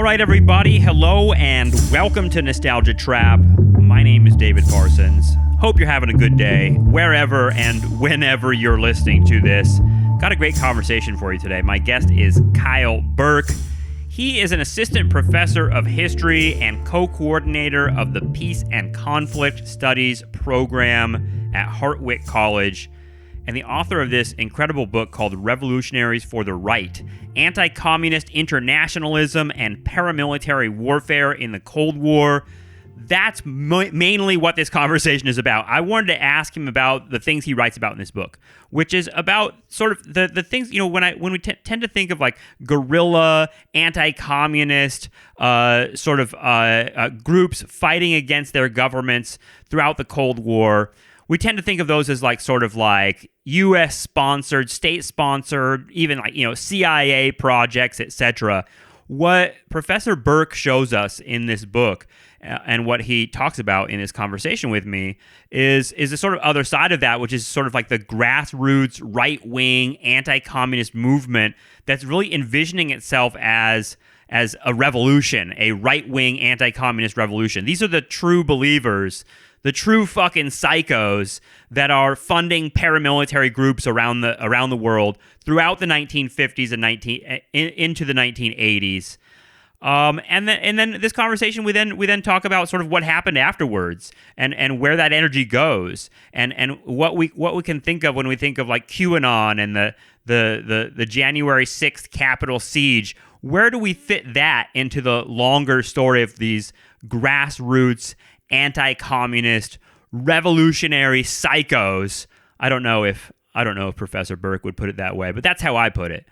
All right, everybody. Hello and welcome to Nostalgia Trap. My name is David Parsons. Hope you're having a good day, wherever and whenever you're listening to this. Got a great conversation for you today. My guest is Kyle Burke. He is an assistant professor of history and co-coordinator of the Peace and Conflict Studies program at Hartwick College, and the author of this incredible book called Revolutionaries for the Right, AntiCommunist Internationalism and Paramilitary Warfare in the Cold War. That's mainly what this conversation is about. I wanted to ask him about the things he writes about in this book, which is about sort of the things, you know, when we tend to think of like guerrilla, anti-communist groups fighting against their governments throughout the Cold War, we tend to think of those as like sort of like U.S. sponsored, state sponsored, even like, you know, CIA projects, etc. What Professor Burke shows us in this book and what he talks about in his conversation with me is a sort of other side of that, which is sort of like the grassroots, right-wing, anti-communist movement that's really envisioning itself as a revolution, a right-wing anti-communist revolution. These are the true believers, the true fucking psychos that are funding paramilitary groups around the world throughout the 1950s and into the 1980s. And then this conversation we then talk about sort of what happened afterwards and where that energy goes and what we can think of when we think of like QAnon and the January 6th Capitol siege. Where do we fit that into the longer story of these grassroots anti-communist revolutionary psychos? I don't know if Professor Burke would put it that way, but that's how I put it.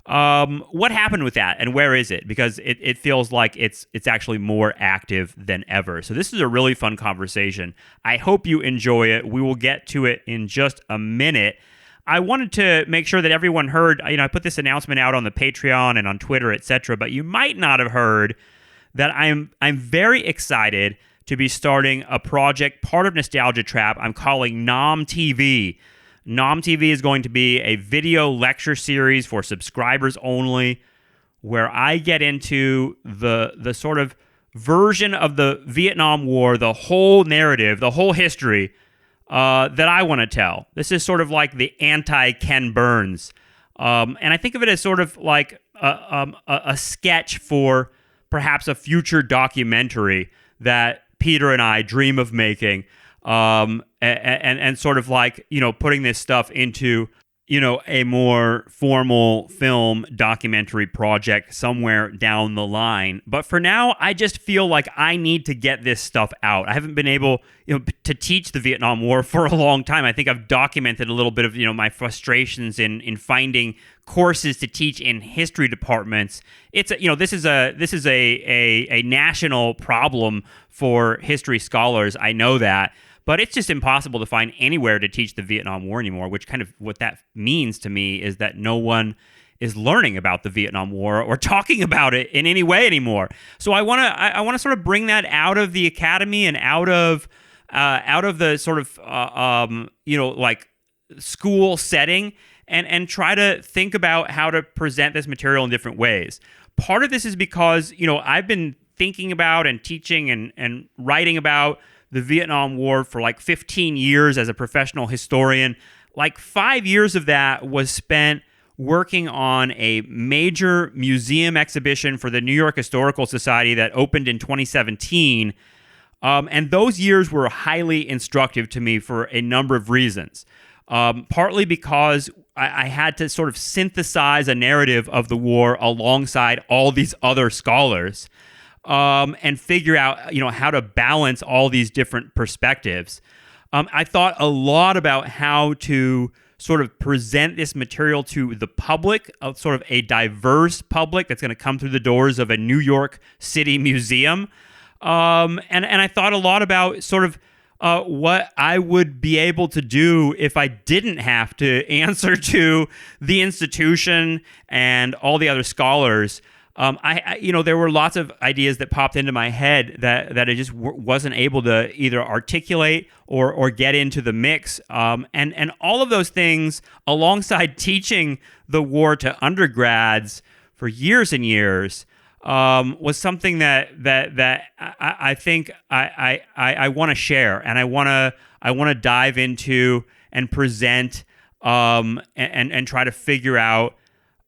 What happened with that and where is it? Because it feels like it's actually more active than ever. So this is a really fun conversation. I hope you enjoy it. We will get to it in just a minute. I wanted to make sure that everyone heard, you know, I put this announcement out on the Patreon and on Twitter, etc., but you might not have heard that I'm very excited to be starting a project, part of Nostalgia Trap, I'm calling Nom TV. Nom TV is going to be a video lecture series for subscribers only, where I get into the sort of version of the Vietnam War, the whole narrative, the whole history that I want to tell. This is sort of like the anti-Ken Burns. And I think of it as sort of like a sketch for perhaps a future documentary that Peter and I dream of making, and sort of like, you know, putting this stuff into, you know, a more formal film documentary project somewhere down the line. But for now, I just feel like I need to get this stuff out. I haven't been able, you know, to teach the Vietnam War for a long time. I think I've documented a little bit of, you know, my frustrations in finding courses to teach in history departments. It's you know, this is a national problem for history scholars. I know that. But it's just impossible to find anywhere to teach the Vietnam War anymore, which kind of what that means to me is that no one is learning about the Vietnam War or talking about it in any way anymore. So I want to sort of bring that out of the academy and out of the sort of you know, like school setting and try to think about how to present this material in different ways. Part of this is because, you know, I've been thinking about and teaching and writing about the Vietnam War for like 15 years as a professional historian. Like 5 years of that was spent working on a major museum exhibition for the New York Historical Society that opened in 2017. And those years were highly instructive to me for a number of reasons. Partly because I had to sort of synthesize a narrative of the war alongside all these other scholars. And figure out, you know, how to balance all these different perspectives. I thought a lot about how to sort of present this material to the public, sort of a diverse public that's going to come through the doors of a New York City museum. And I thought a lot about sort of what I would be able to do if I didn't have to answer to the institution and all the other scholars. You know, there were lots of ideas that popped into my head that I just wasn't able to either articulate or get into the mix. And all of those things, alongside teaching the war to undergrads for years and years, was something that I think I want to share, and I want to dive into and present, and try to figure out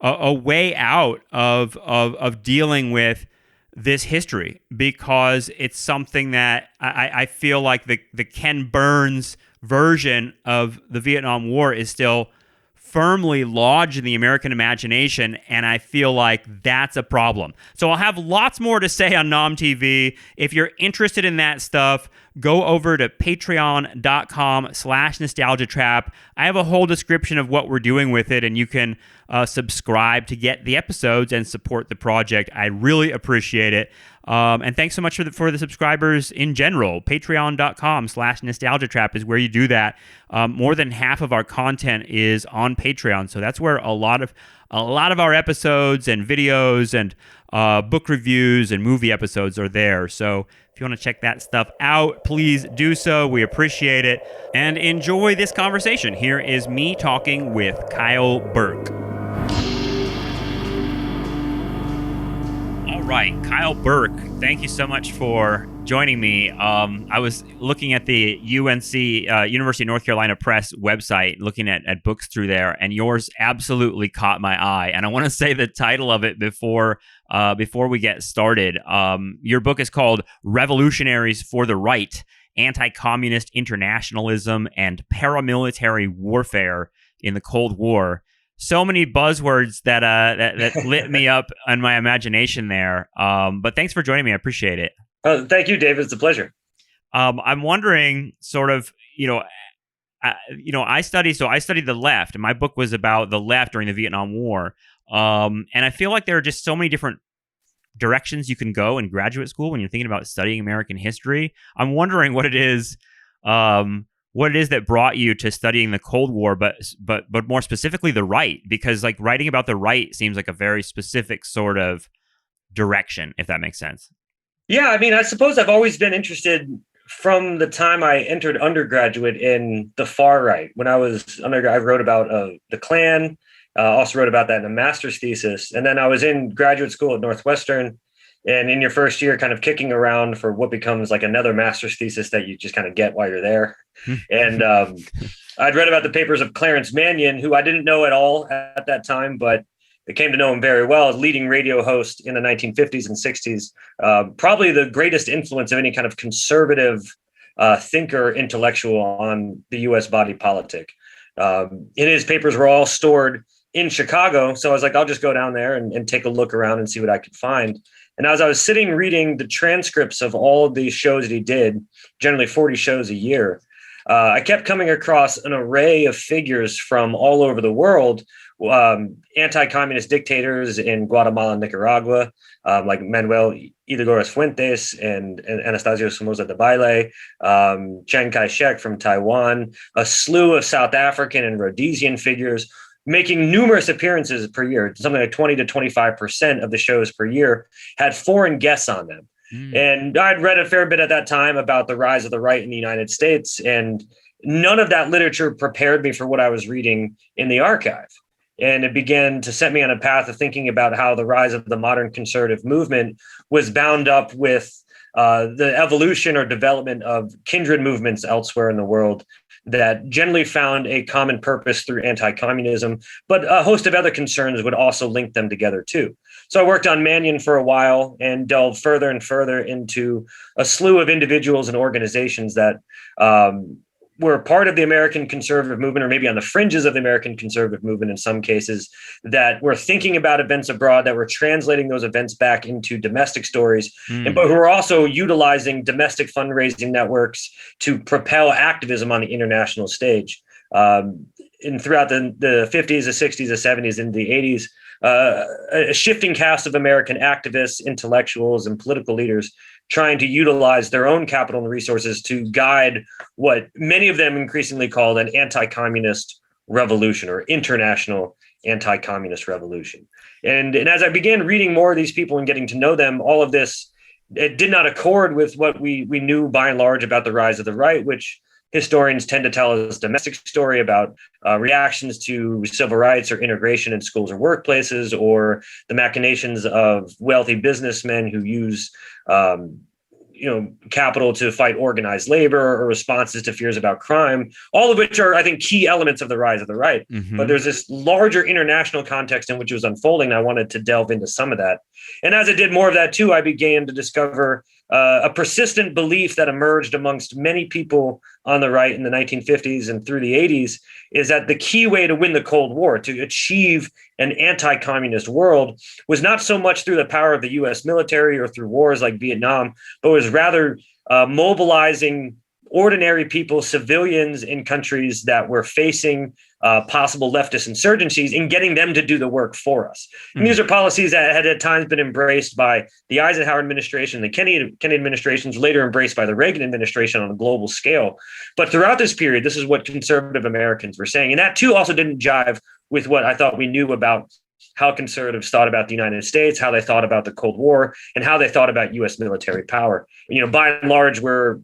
a way out of dealing with this history, because it's something that I feel like the Ken Burns version of the Vietnam War is still firmly lodged in the American imagination, and I feel like that's a problem. So I'll have lots more to say on Nom TV. If you're interested in that stuff, go over to patreon.com/nostalgiatrap. I have a whole description of what we're doing with it, and you can subscribe to get the episodes and support the project. I really appreciate it. And thanks so much for the subscribers in general. Patreon.com/nostalgiatrap is where you do that. More than half of our content is on Patreon, so that's where a lot of our episodes and videos and book reviews and movie episodes are there. So if you want to check that stuff out, please do so. We appreciate it. And enjoy this conversation. Here is me talking with Kyle Burke. All right, Kyle Burke, thank you so much for joining me. I was looking at the UNC, University of North Carolina Press website, looking at books through there, and yours absolutely caught my eye. And I want to say the title of it before we get started. Your book is called Revolutionaries for the Right, Anti-Communist Internationalism and Paramilitary Warfare in the Cold War. So many buzzwords that lit me up on my imagination there. But thanks for joining me. I appreciate it. Thank you, David. It's a pleasure. I'm wondering, sort of, I studied the left, and my book was about the left during the Vietnam War. And I feel like there are just so many different directions you can go in graduate school when you're thinking about studying American history. I'm wondering what it is that brought you to studying the Cold War, but more specifically the right, because like writing about the right seems like a very specific sort of direction, if that makes sense. Yeah, I mean, I suppose I've always been interested from the time I entered undergraduate in the far right. When I was undergrad, I wrote about the Klan, also wrote about that in a master's thesis. And then I was in graduate school at Northwestern, and in your first year, kind of kicking around for what becomes like another master's thesis that you just kind of get while you're there. And I'd read about the papers of Clarence Mannion, who I didn't know at all at that time, but I came to know him very well as leading radio host in the 1950s and 60s, probably the greatest influence of any kind of conservative thinker, intellectual on the U.S. body politic. And his papers were all stored in Chicago. So I was like, I'll just go down there and take a look around and see what I could find. And as I was sitting reading the transcripts of all of these shows that he did, generally 40 shows a year, I kept coming across an array of figures from all over the world, anti-communist dictators in Guatemala and Nicaragua, like Manuel Irigoyen Fuentes and Anastasio Somoza Debayle, Chiang Kai-shek from Taiwan, a slew of South African and Rhodesian figures, making numerous appearances per year. Something like 20 to 25% of the shows per year had foreign guests on them. And I'd read a fair bit at that time about the rise of the right in the United States, and none of that literature prepared me for what I was reading in the archive. And it began to set me on a path of thinking about how the rise of the modern conservative movement was bound up with the evolution or development of kindred movements elsewhere in the world that generally found a common purpose through anti-communism, but a host of other concerns would also link them together too. So I worked on Mannion for a while and delved further and further into a slew of individuals and organizations that were part of the American conservative movement, or maybe on the fringes of the American conservative movement in some cases, that were thinking about events abroad, that were translating those events back into domestic stories, but who were also utilizing domestic fundraising networks to propel activism on the international stage. And throughout the 50s, the 60s, the 70s, and the 80s, a shifting cast of American activists, intellectuals, and political leaders trying to utilize their own capital and resources to guide what many of them increasingly called an anti-communist revolution or international anti-communist revolution. And as I began reading more of these people and getting to know them, all of this, it did not accord with what we knew by and large about the rise of the right, which historians tend to tell us a domestic story about reactions to civil rights or integration in schools or workplaces, or the machinations of wealthy businessmen who use capital to fight organized labor, or responses to fears about crime, all of which are, I think, key elements of the rise of the right. Mm-hmm. But there's this larger international context in which it was unfolding. And I wanted to delve into some of that. And as I did more of that too, I began to discover a persistent belief that emerged amongst many people on the right in the 1950s and through the 80s is that the key way to win the Cold War, to achieve an anti-communist world, was not so much through the power of the U.S. military or through wars like Vietnam, but was rather mobilizing ordinary people, civilians in countries that were facing possible leftist insurgencies, and getting them to do the work for us. And these are policies that had at times been embraced by the Eisenhower administration, the Kennedy administrations, later embraced by the Reagan administration on a global scale. But throughout this period, this is what conservative Americans were saying. And that too also didn't jive with what I thought we knew about how conservatives thought about the United States, how they thought about the Cold War, and how they thought about U.S. military power. By and large, we're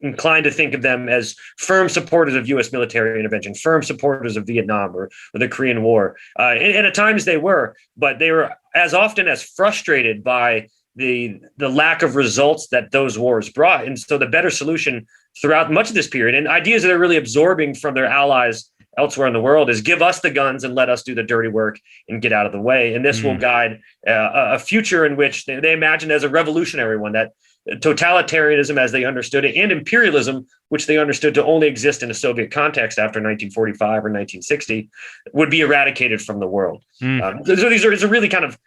inclined to think of them as firm supporters of U.S. military intervention, firm supporters of Vietnam or the Korean War. And at times they were, but they were as often as frustrated by the lack of results that those wars brought. And so the better solution throughout much of this period, and ideas that are really absorbing from their allies elsewhere in the world, is give us the guns and let us do the dirty work and get out of the way. And this will guide a future in which they imagine as a revolutionary one, that totalitarianism as they understood it, and imperialism, which they understood to only exist in a Soviet context after 1945 or 1960, would be eradicated from the world. So it's a really kind of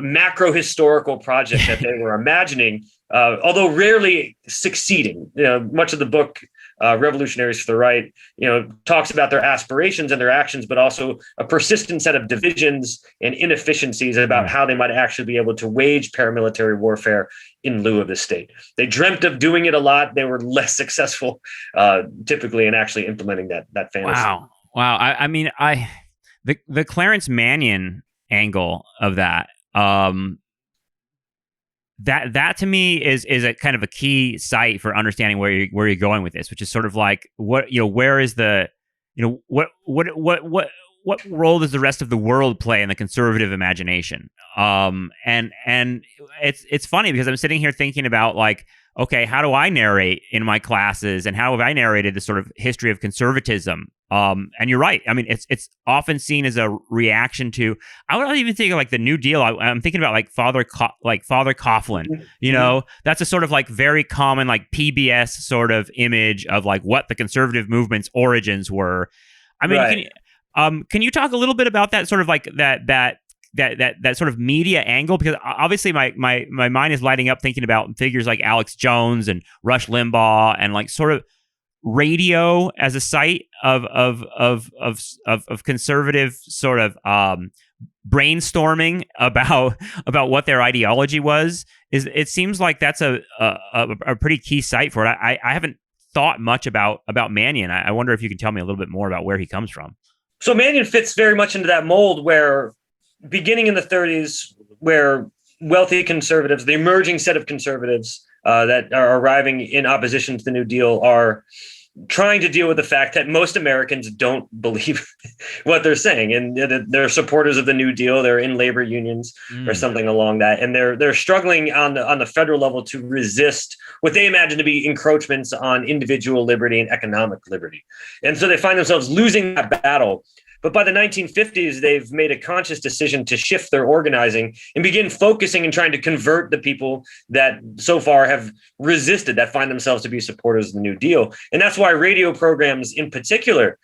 macro historical project that they were imagining, although rarely succeeding. Much of the book, Revolutionaries for the Right, talks about their aspirations and their actions, but also a persistent set of divisions and inefficiencies about how they might actually be able to wage paramilitary warfare in lieu of the state. They dreamt of doing it a lot. They were less successful, typically, in actually implementing that fantasy. Wow. I mean, the Clarence Mannion angle of that, that to me is a kind of a key site for understanding where you're going with this, which is sort of like where is the what role does the rest of the world play in the conservative imagination? And it's funny because I'm sitting here thinking about, like, okay, how do I narrate in my classes, and how have I narrated the sort of history of conservatism? And you're right. I mean, it's often seen as a reaction to, I would even think of like the New Deal. I'm thinking about like Father Coughlin, that's a sort of like very common, like PBS sort of image of like what the conservative movement's origins were. I mean, right. Can you talk a little bit about that sort of like that sort of media angle? Because obviously my mind is lighting up thinking about figures like Alex Jones and Rush Limbaugh, and like sort of radio as a site of conservative sort of brainstorming about what their ideology was. It seems like that's a pretty key site for it. I haven't thought much about Mannion. I wonder if you can tell me a little bit more about where he comes from. So Mannion fits very much into that mold, where beginning in the 30s, where wealthy conservatives, the emerging set of conservatives that are arriving in opposition to the New Deal, are trying to deal with the fact that most Americans don't believe what they're saying, and they're supporters of the New Deal. They're in labor unions or something along that, and they're struggling on the federal level to resist what they imagine to be encroachments on individual liberty and economic liberty. And so they find themselves losing that battle. But by the 1950s, they've made a conscious decision to shift their organizing and begin focusing and trying to convert the people that so far have resisted, that find themselves to be supporters of the New Deal. And that's why radio programs in particular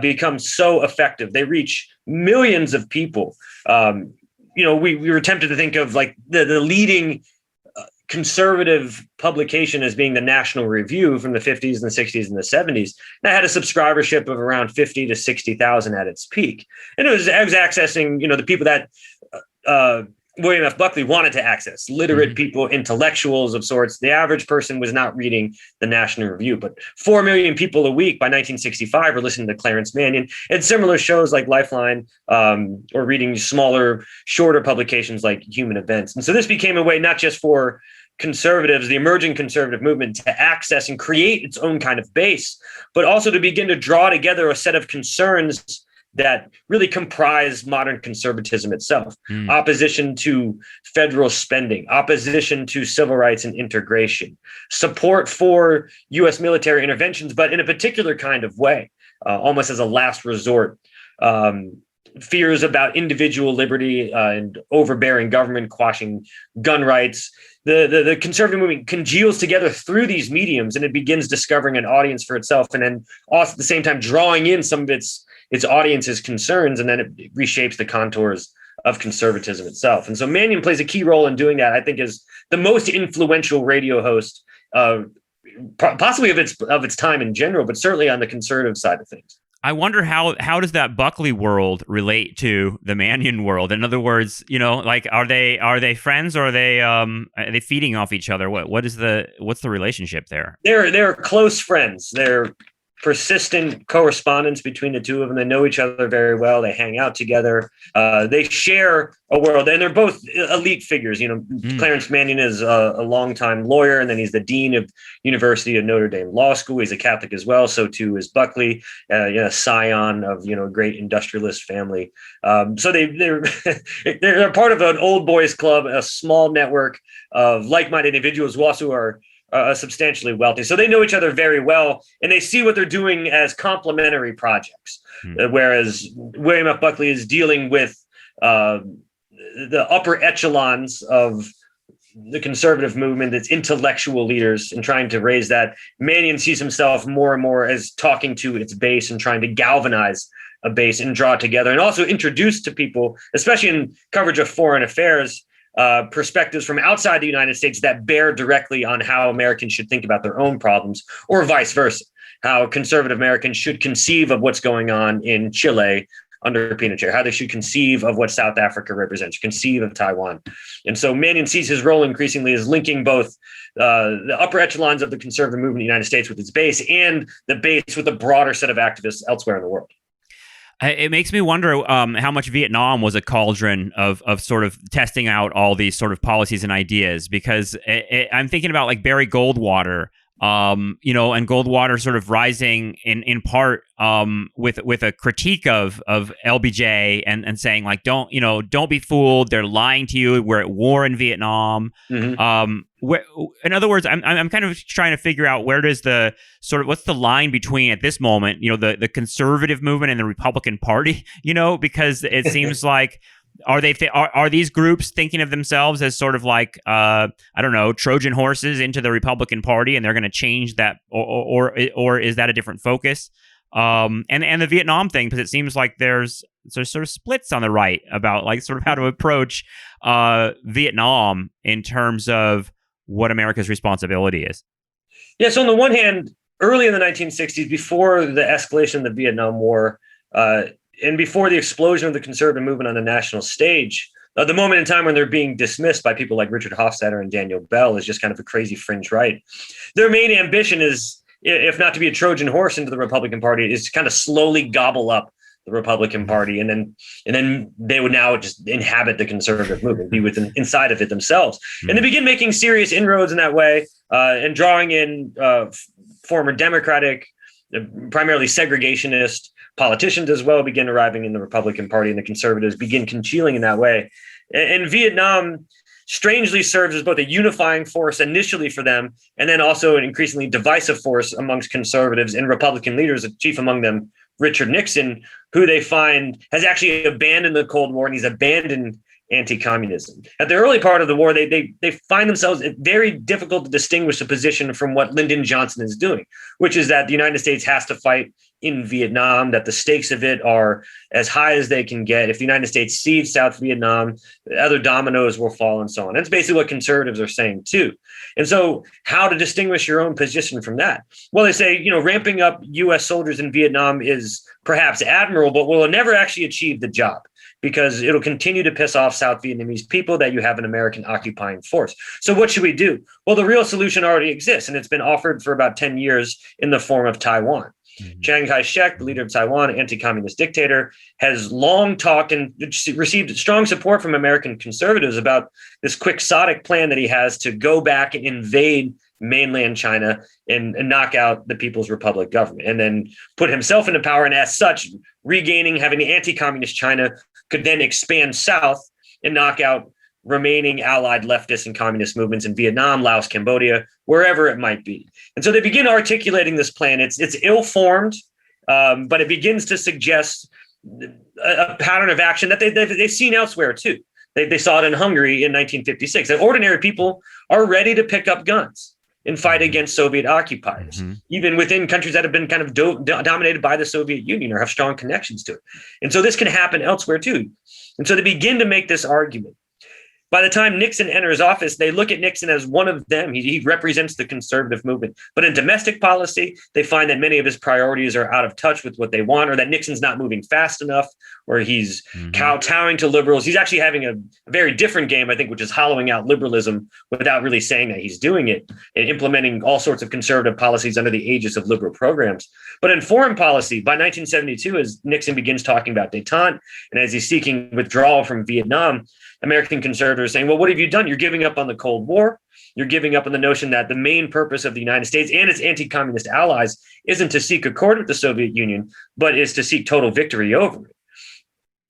become so effective. They reach millions of people. We were tempted to think of like the leading conservative publication as being the National Review from the 50s and the 60s and the 70s. That had a subscribership of around 50 to 60,000 at its peak. And it was accessing, the people that William F. Buckley wanted to access, literate people, intellectuals of sorts. The average person was not reading the National Review, but 4 million people a week by 1965 were listening to Clarence Mannion, and similar shows like Lifeline, or reading smaller, shorter publications like Human Events. And so this became a way not just for conservatives, the emerging conservative movement, to access and create its own kind of base, but also to begin to draw together a set of concerns that really comprise modern conservatism itself. Opposition to federal spending, opposition to civil rights and integration, support for U.S. military interventions, but in a particular kind of way, almost as a last resort. Fears about individual liberty and overbearing government quashing gun rights. The conservative movement congeals together through these mediums, and it begins discovering an audience for itself, and then also at the same time drawing in some of its audience's concerns, and then it reshapes the contours of conservatism itself. And so Mannion plays a key role in doing that. I think is the most influential radio host, possibly of its time in general, but certainly on the conservative side of things. I wonder how does that Buckley world relate to the Mannion world? In other words, like are they friends, or are they feeding off each other? What's the relationship there? They're close friends. They're persistent correspondence between the two of them. They know each other very well. They hang out together. They share a world, and they're both elite figures. Clarence Mannion is a longtime lawyer, and then he's the dean of University of Notre Dame Law School. He's a Catholic as well. So too is Buckley, a scion of a great industrialist family. So they're part of an old boys club, a small network of like-minded individuals who also are substantially wealthy. So they know each other very well, and they see what they're doing as complementary projects. Whereas William F. Buckley is dealing with the upper echelons of the conservative movement, its intellectual leaders, and trying to raise that. Mannion sees himself more and more as talking to its base and trying to galvanize a base and draw it together, and also introduce to people, especially in coverage of foreign affairs, perspectives from outside the United States that bear directly on how Americans should think about their own problems, or vice versa, how conservative Americans should conceive of what's going on in Chile under Pinochet, how they should conceive of what South Africa represents, conceive of Taiwan. And so Mannion sees his role increasingly as linking both the upper echelons of the conservative movement in the United States with its base, and the base with a broader set of activists elsewhere in the world. It makes me wonder how much Vietnam was a cauldron of sort of testing out all these sort of policies and ideas, because I'm thinking about like Barry Goldwater, and Goldwater sort of rising in part with a critique of LBJ and saying like, don't be fooled, they're lying to you, we're at war in Vietnam. In other words, I'm kind of trying to figure out where does the sort of, what's the line between at this moment, the conservative movement and the Republican Party, because it seems like, are these groups thinking of themselves as sort of like I don't know, Trojan horses into the Republican Party, and they're going to change that, or is that a different focus? And the Vietnam thing, because it seems like there's sort of splits on the right about like sort of how to approach Vietnam in terms of what America's responsibility is. Yeah. So on the one hand, early in the 1960s, before the escalation of the Vietnam War, and before the explosion of the conservative movement on the national stage, the moment in time when they're being dismissed by people like Richard Hofstadter and Daniel Bell is just kind of a crazy fringe right. Their main ambition is, if not to be a Trojan horse into the Republican Party, is to kind of slowly gobble up the Republican Party, and then they would now just inhabit the conservative movement, be within inside of it themselves, and they begin making serious inroads in that way, and drawing in former Democratic, primarily segregationist politicians as well, begin arriving in the Republican Party, and the conservatives begin congealing in that way. And Vietnam strangely serves as both a unifying force initially for them, and then also an increasingly divisive force amongst conservatives and Republican leaders, chief among them Richard Nixon, who they find has actually abandoned the Cold War, and he's abandoned anti-communism. At the early part of the war, they find themselves very difficult to distinguish a position from what Lyndon Johnson is doing, which is that the United States has to fight in Vietnam, that the stakes of it are as high as they can get. If the United States cedes South Vietnam, other dominoes will fall and so on. That's basically what conservatives are saying too. And so how to distinguish your own position from that? Well, they say, ramping up U.S. soldiers in Vietnam is perhaps admirable, but will never actually achieve the job, because it'll continue to piss off South Vietnamese people that you have an American occupying force. So what should we do? Well, the real solution already exists, and it's been offered for about 10 years in the form of Taiwan. Chiang Kai-shek, the leader of Taiwan, anti-communist dictator, has long talked and received strong support from American conservatives about this quixotic plan that he has to go back and invade mainland China and knock out the People's Republic government, and then put himself into power. And as such, having the anti-communist China could then expand south and knock out remaining allied leftist and communist movements in Vietnam, Laos, Cambodia, wherever it might be. And so they begin articulating this plan. It's ill-formed, but it begins to suggest a pattern of action that they've seen elsewhere too. They saw it in Hungary in 1956. That ordinary people are ready to pick up guns and fight against Soviet occupiers, even within countries that have been kind of dominated by the Soviet Union or have strong connections to it. And so this can happen elsewhere too. And so they begin to make this argument. By the time Nixon enters office, they look at Nixon as one of them. He represents the conservative movement. But in domestic policy, they find that many of his priorities are out of touch with what they want, or that Nixon's not moving fast enough, or he's kowtowing to liberals. He's actually having a very different game, I think, which is hollowing out liberalism without really saying that he's doing it, and implementing all sorts of conservative policies under the aegis of liberal programs. But in foreign policy, by 1972, as Nixon begins talking about détente, and as he's seeking withdrawal from Vietnam, American conservatives are saying, well, what have you done? You're giving up on the Cold War. You're giving up on the notion that the main purpose of the United States and its anti-communist allies isn't to seek accord with the Soviet Union, but is to seek total victory over it.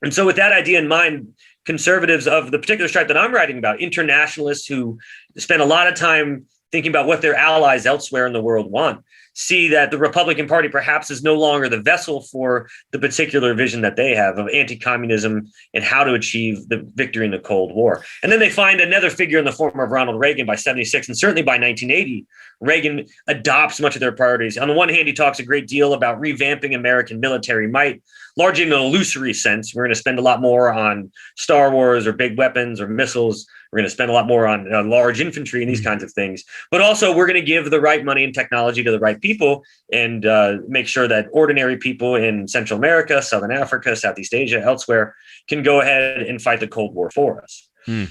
And so with that idea in mind, conservatives of the particular stripe that I'm writing about, internationalists who spend a lot of time thinking about what their allies elsewhere in the world want, see that the Republican Party perhaps is no longer the vessel for the particular vision that they have of anti-communism and how to achieve the victory in the Cold War. And then they find another figure in the form of Ronald Reagan by 76, and certainly by 1980, Reagan adopts much of their priorities. On the one hand, he talks a great deal about revamping American military might, largely in an illusory sense. We're going to spend a lot more on Star Wars or big weapons or missiles. We're going to spend a lot more on large infantry and these kinds of things. But also, we're going to give the right money and technology to the right people and make sure that ordinary people in Central America, Southern Africa, Southeast Asia, elsewhere can go ahead and fight the Cold War for us.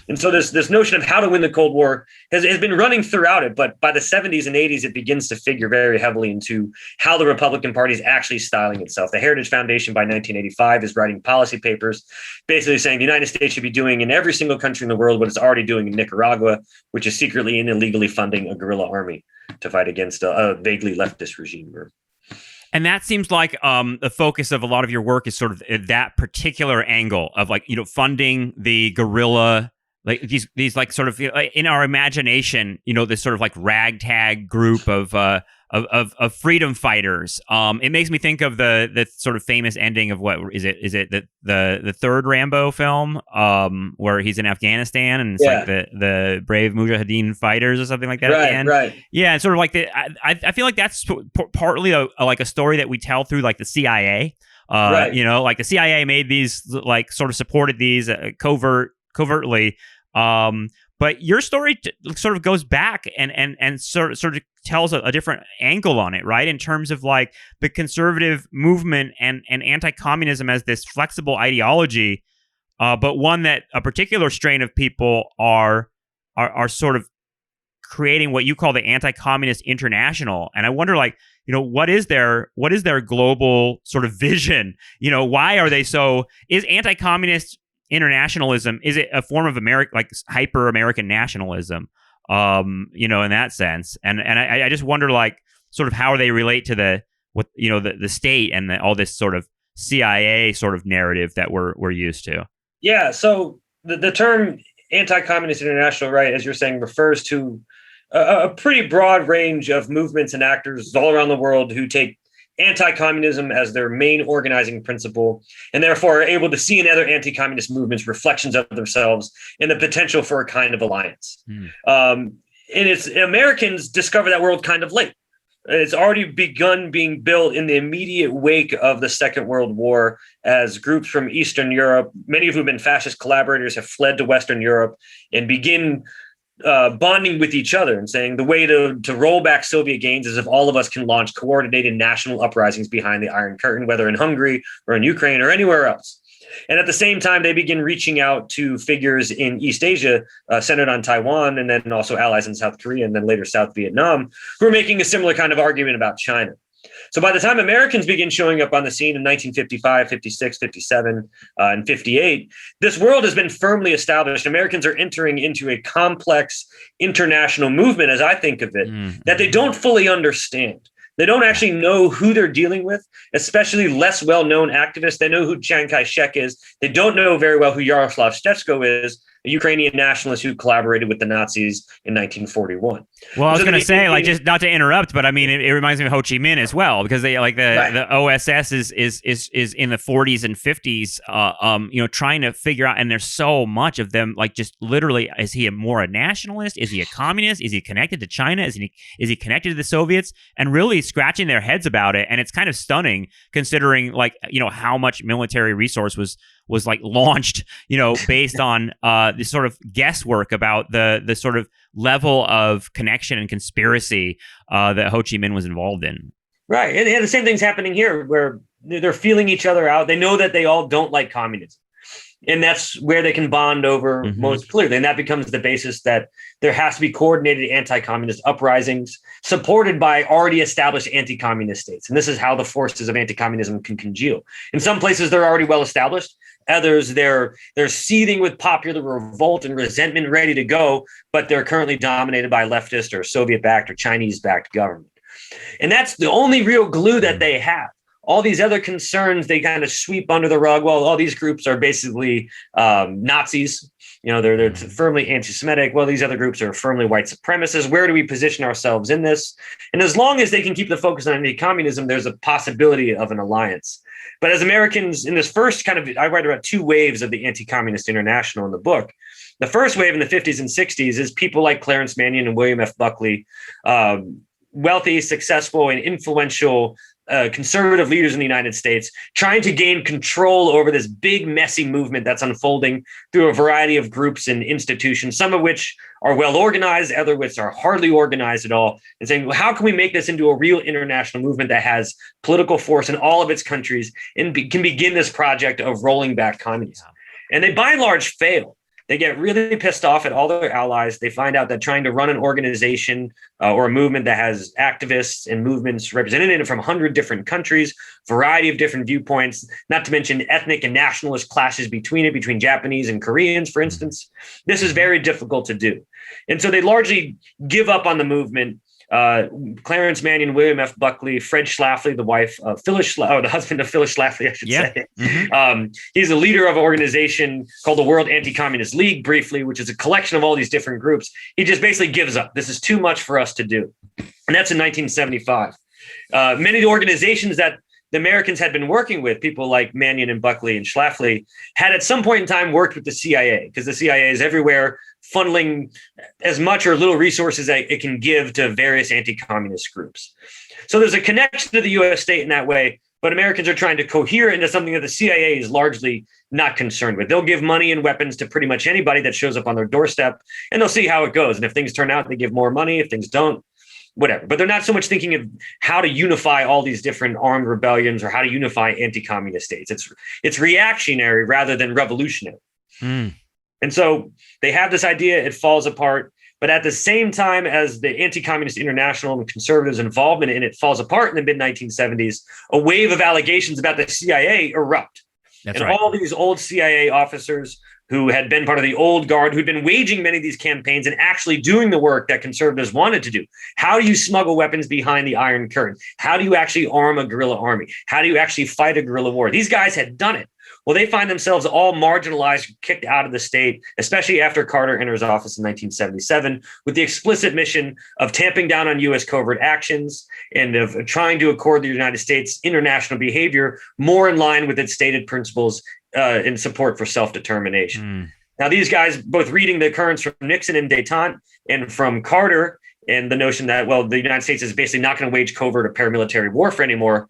And so this notion of how to win the Cold War has been running throughout it. But by the 70s and 80s, it begins to figure very heavily into how the Republican Party is actually styling itself. The Heritage Foundation by 1985 is writing policy papers, basically saying the United States should be doing in every single country in the world what it's already doing in Nicaragua, which is secretly and illegally funding a guerrilla army to fight against a vaguely leftist regime. And that seems like the focus of a lot of your work is sort of that particular angle of funding the guerrilla, like these like sort of in our imagination, this sort of like ragtag group of freedom fighters. It makes me think of the sort of famous ending of what is it? Is it the third Rambo film, where he's in Afghanistan and it's like the brave Mujahideen fighters or something like that at the end? Right. Yeah, it's sort of like I feel like that's partly like a story that we tell through like the CIA. Like the CIA made these, like sort of supported these covertly. But your story sort of goes back and sort of tells a different angle on it, right? In terms of like the conservative movement and anti-communism as this flexible ideology, but one that a particular strain of people are sort of creating what you call the Anti-Communist International. And I wonder, like, what is their global sort of vision? Why are they so? Is anti-communist internationalism, is it a form of like hyper American nationalism, in that sense? And I just wonder, like, sort of how they relate to the state and all this sort of CIA sort of narrative that we're used to. Yeah. So the term anti-communist international, right, as you're saying, refers to a pretty broad range of movements and actors all around the world who take anti-communism as their main organizing principle, and therefore are able to see in other anti-communist movements reflections of themselves and the potential for a kind of alliance. And Americans discover that world kind of late. It's already begun being built in the immediate wake of the Second World War, as groups from Eastern Europe, many of whom have been fascist collaborators, have fled to Western Europe and begin bonding with each other and saying the way to roll back Soviet gains is if all of us can launch coordinated national uprisings behind the Iron Curtain, whether in Hungary or in Ukraine or anywhere else. And at the same time, they begin reaching out to figures in East Asia, centered on Taiwan, and then also allies in South Korea, and then later South Vietnam, who are making a similar kind of argument about China. So by the time Americans begin showing up on the scene in 1955, 56, 57, and 58, this world has been firmly established. Americans are entering into a complex international movement, as I think of it, that they don't fully understand. They don't actually know who they're dealing with, especially less well-known activists. They know who Chiang Kai-shek is. They don't know very well who Yaroslav Stetsko is, a Ukrainian nationalist who collaborated with the Nazis in 1941. Well, I was going to say, like, just not to interrupt, but I mean, it reminds me of Ho Chi Minh as well, because they like the OSS is in the 40s and 50s, trying to figure out, and there's so much of them, like, just literally, is he a nationalist? Is he a communist? Is he connected to China? Is he connected to the Soviets? And really scratching their heads about it, and it's kind of stunning considering, like, how much military resource was like launched, based on this sort of guesswork about the sort of level of connection and conspiracy that Ho Chi Minh was involved in. Right. And the same thing's happening here, where they're feeling each other out. They know that they all don't like communism. And that's where they can bond over most clearly. And that becomes the basis that there has to be coordinated anti-communist uprisings supported by already established anti-communist states. And this is how the forces of anti-communism can congeal. In some places, they're already well established. Others, they're seething with popular revolt and resentment ready to go, but they're currently dominated by leftist or Soviet-backed or Chinese-backed government. And that's the only real glue that they have. All these other concerns, they kind of sweep under the rug. Well, all these groups are basically Nazis. They're firmly anti-Semitic. Well, these other groups are firmly white supremacists. Where do we position ourselves in this? And as long as they can keep the focus on anti-communism, there's a possibility of an alliance. But as Americans in this first I write about two waves of the Anti-Communist International in the book. The first wave in the 50s and 60s is people like Clarence Mannion and William F. Buckley, wealthy, successful, and influential conservative leaders in the United States, trying to gain control over this big, messy movement that's unfolding through a variety of groups and institutions, some of which are well organized, other which are hardly organized at all, and saying, well, how can we make this into a real international movement that has political force in all of its countries and can begin this project of rolling back communism? And they, by and large, fail. They get really pissed off at all their allies. They find out that trying to run an organization or a movement that has activists and movements represented in it from 100 different countries, variety of different viewpoints, not to mention ethnic and nationalist clashes between Japanese and Koreans, for instance. This is very difficult to do. And so they largely give up on the movement. Clarence Mannion, William F. Buckley, Fred Schlafly, the husband of Phyllis Schlafly, I should say. He's a leader of an organization called the World Anti-Communist League, briefly, which is a collection of all these different groups. He just basically gives up. This is too much for us to do. And that's in 1975. Many of the organizations that the Americans had been working with, people like Mannion and Buckley and Schlafly, had at some point in time worked with the CIA, because the CIA is everywhere, funneling as much or little resources that it can give to various anti-communist groups. So there's a connection to the U.S. state in that way, but Americans are trying to cohere into something that the CIA is largely not concerned with. They'll give money and weapons to pretty much anybody that shows up on their doorstep, and they'll see how it goes. And if things turn out, they give more money. If things don't, whatever. But they're not so much thinking of how to unify all these different armed rebellions or how to unify anti-communist states. It's reactionary rather than revolutionary. And so they have this idea, it falls apart. But at the same time as the Anti-Communist International and conservatives' involvement in it falls apart in the mid-1970s, a wave of allegations about the CIA erupt. That's right. All these old CIA officers who had been part of the old guard, who'd been waging many of these campaigns and actually doing the work that conservatives wanted to do. How do you smuggle weapons behind the Iron Curtain? How do you actually arm a guerrilla army? How do you actually fight a guerrilla war? These guys had done it. Well, they find themselves all marginalized, kicked out of the state, especially after Carter enters office in 1977, with the explicit mission of tamping down on U.S. covert actions and of trying to accord the United States international behavior more in line with its stated principles in support for self-determination. Now, these guys, both reading the currents from Nixon and détente and from Carter, and the notion that, well, the United States is basically not going to wage covert or paramilitary warfare anymore,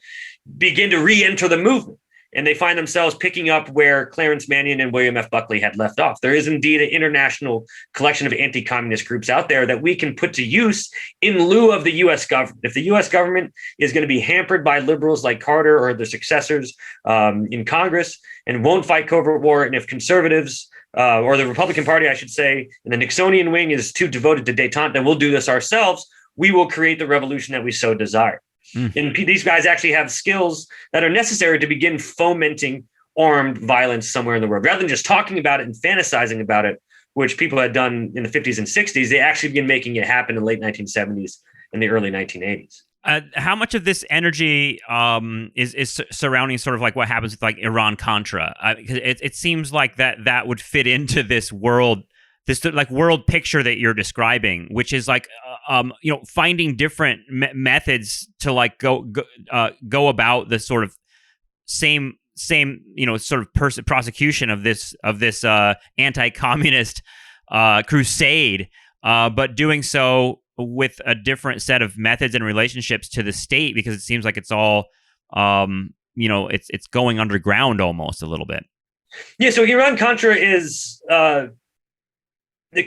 begin to re-enter the movement. And they find themselves picking up where Clarence Mannion and William F. Buckley had left off. There is indeed an international collection of anti-communist groups out there that we can put to use in lieu of the U.S. government. If the U.S. government is going to be hampered by liberals like Carter or their successors in Congress and won't fight covert war, and if conservatives or the Republican Party, I should say, and the Nixonian wing is too devoted to détente, then we'll do this ourselves. We will create the revolution that we so desire. And these guys actually have skills that are necessary to begin fomenting armed violence somewhere in the world. Rather than just talking about it and fantasizing about it, which people had done in the 50s and 60s, they actually began making it happen in the late 1970s and the early 1980s. How much of this energy is surrounding sort of like what happens with like Iran-Contra? Because it seems like that would fit into this world, this like world picture that you're describing, which is like finding different methods to like go about the sort of same sort of prosecution of this anti-communist crusade, but doing so with a different set of methods and relationships to the state, because it seems like it's all it's going underground almost a little bit. Yeah, so Iran-Contra is the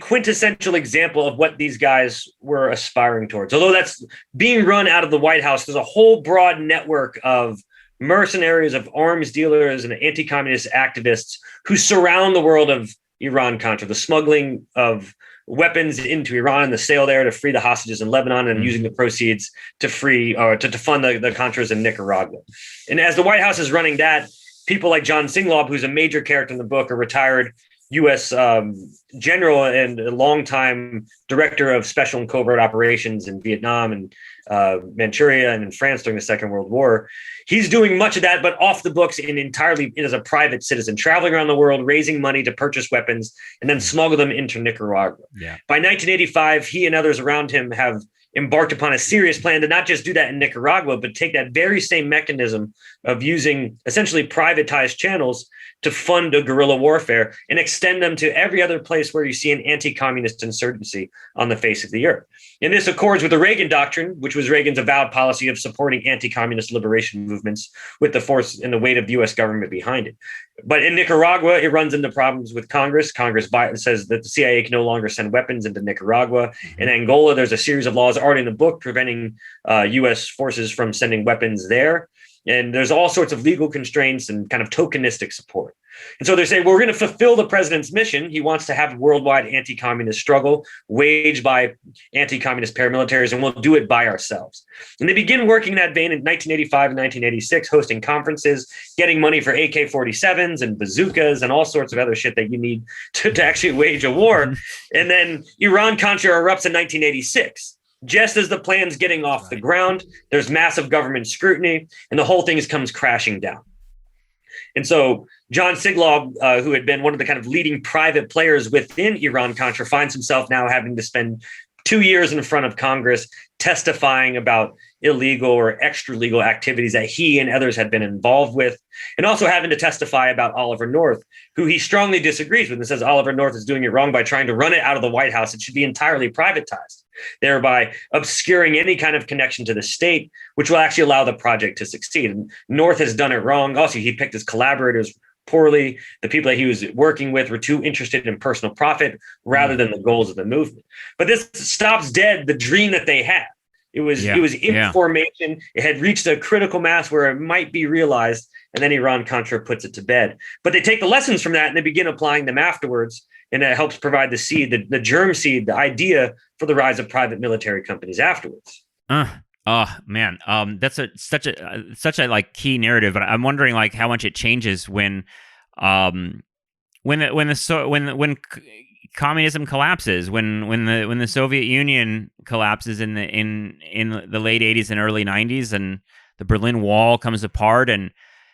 quintessential example of what these guys were aspiring towards. Although that's being run out of the White House, there's a whole broad network of mercenaries, of arms dealers, and anti-communist activists who surround the world of Iran-Contra, the smuggling of weapons into Iran and the sale there to free the hostages in Lebanon, and using the proceeds to free or to fund the Contras in Nicaragua. And as the White House is running that, people like John Singlaub, who's a major character in the book, a retired U.S. General and a longtime director of special and covert operations in Vietnam and Manchuria and in France during the Second World War. He's doing much of that, but off the books and entirely as a private citizen, traveling around the world, raising money to purchase weapons and then smuggle them into Nicaragua. Yeah. By 1985, he and others around him have embarked upon a serious plan to not just do that in Nicaragua, but take that very same mechanism of using essentially privatized channels to fund a guerrilla warfare and extend them to every other place where you see an anti-communist insurgency on the face of the earth. And this accords with the Reagan Doctrine, which was Reagan's avowed policy of supporting anti-communist liberation movements with the force and the weight of the U.S. government behind it. But in Nicaragua, it runs into problems with Congress. Congress says that the CIA can no longer send weapons into Nicaragua. In Angola, there's a series of laws already in the book preventing U.S. forces from sending weapons there. And there's all sorts of legal constraints and kind of tokenistic support. And so they say, well, we're going to fulfill the president's mission. He wants to have a worldwide anti-communist struggle waged by anti-communist paramilitaries, and we'll do it by ourselves. And they begin working in that vein in 1985 and 1986, hosting conferences, getting money for AK-47s and bazookas and all sorts of other shit that you need to actually wage a war. And then Iran-Contra erupts in 1986. Just as the plan's getting off the ground, there's massive government scrutiny, and the whole thing comes crashing down. And so John Singlaub, who had been one of the kind of leading private players within Iran-Contra, finds himself now having to spend 2 years in front of Congress testifying about illegal or extra legal activities that he and others had been involved with, and also having to testify about Oliver North, who he strongly disagrees with and says Oliver North is doing it wrong by trying to run it out of the White House. It should be entirely privatized, thereby obscuring any kind of connection to the state, which will actually allow the project to succeed. And North has done it wrong. Also, he picked his collaborators poorly. The people that he was working with were too interested in personal profit rather than the goals of the movement. But this stops dead the dream that they had. It was in formation. It had reached a critical mass where it might be realized, and then Iran-Contra puts it to bed. But they take the lessons from that and they begin applying them afterwards, and it helps provide the seed, the germ seed, the idea for the rise of private military companies afterwards. Oh man, that's such a like key narrative, but I'm wondering like how much it changes when communism collapses, when the Soviet Union collapses in the late 80s and early 90s, and the Berlin Wall comes apart. And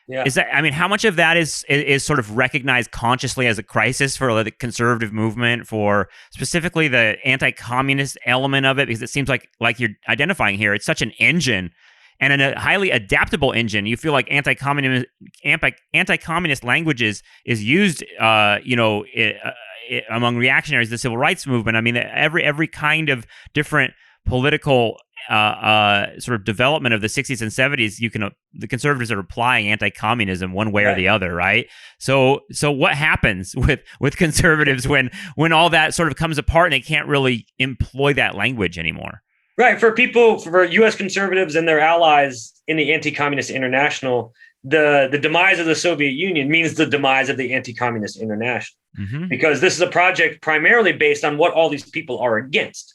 is that, I mean, how much of that is sort of recognized consciously as a crisis for the conservative movement, for specifically the anti-communist element of it? Because it seems like you're identifying here, it's such an engine, and a highly adaptable engine. You feel like anti-communist languages is used, among reactionaries, the civil rights movement. I mean, every kind of different political sort of development of the 60s and 70s, the conservatives are applying anti-communism one way or the other, right? So what happens with conservatives when all that sort of comes apart and they can't really employ that language anymore? Right. For U.S. conservatives and their allies in the Anti-Communist International, the demise of the Soviet Union means the demise of the Anti-Communist International, because this is a project primarily based on what all these people are against.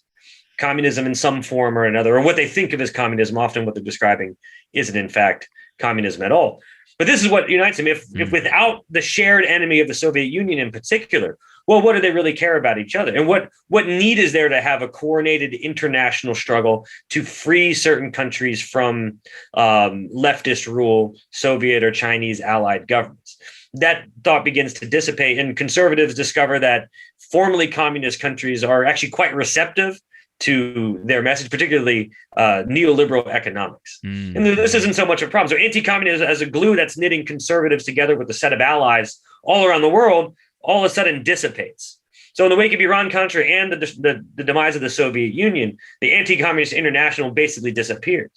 communism in some form or another, or what they think of as communism. Often what they're describing isn't in fact communism at all. But this is what unites them. If without the shared enemy of the Soviet Union in particular, well, what do they really care about each other? And what need is there to have a coordinated international struggle to free certain countries from leftist rule, Soviet or Chinese allied governments? That thought begins to dissipate, and conservatives discover that formerly communist countries are actually quite receptive to their message, particularly neoliberal economics. And this isn't so much a problem. So anti-communism as a glue that's knitting conservatives together with a set of allies all around the world, all of a sudden dissipates. So in the wake of Iran, Contra, and the demise of the Soviet Union, the Anti-Communist International basically disappears.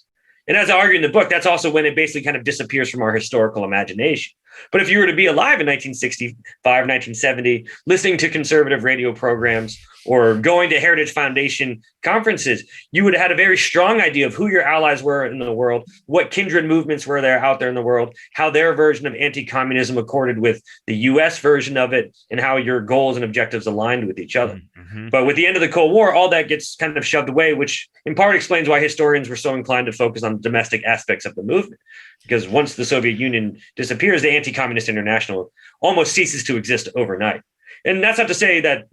And as I argue in the book, that's also when it basically kind of disappears from our historical imagination. But if you were to be alive in 1965, 1970, listening to conservative radio programs or going to Heritage Foundation conferences, you would have had a very strong idea of who your allies were in the world, what kindred movements were there out there in the world, how their version of anti-communism accorded with the US version of it, and how your goals and objectives aligned with each other. Mm-hmm. But with the end of the Cold War, all that gets kind of shoved away, which in part explains why historians were so inclined to focus on domestic aspects of the movement. Because once the Soviet Union disappears, the Anti-Communist International almost ceases to exist overnight. And that's not to say that,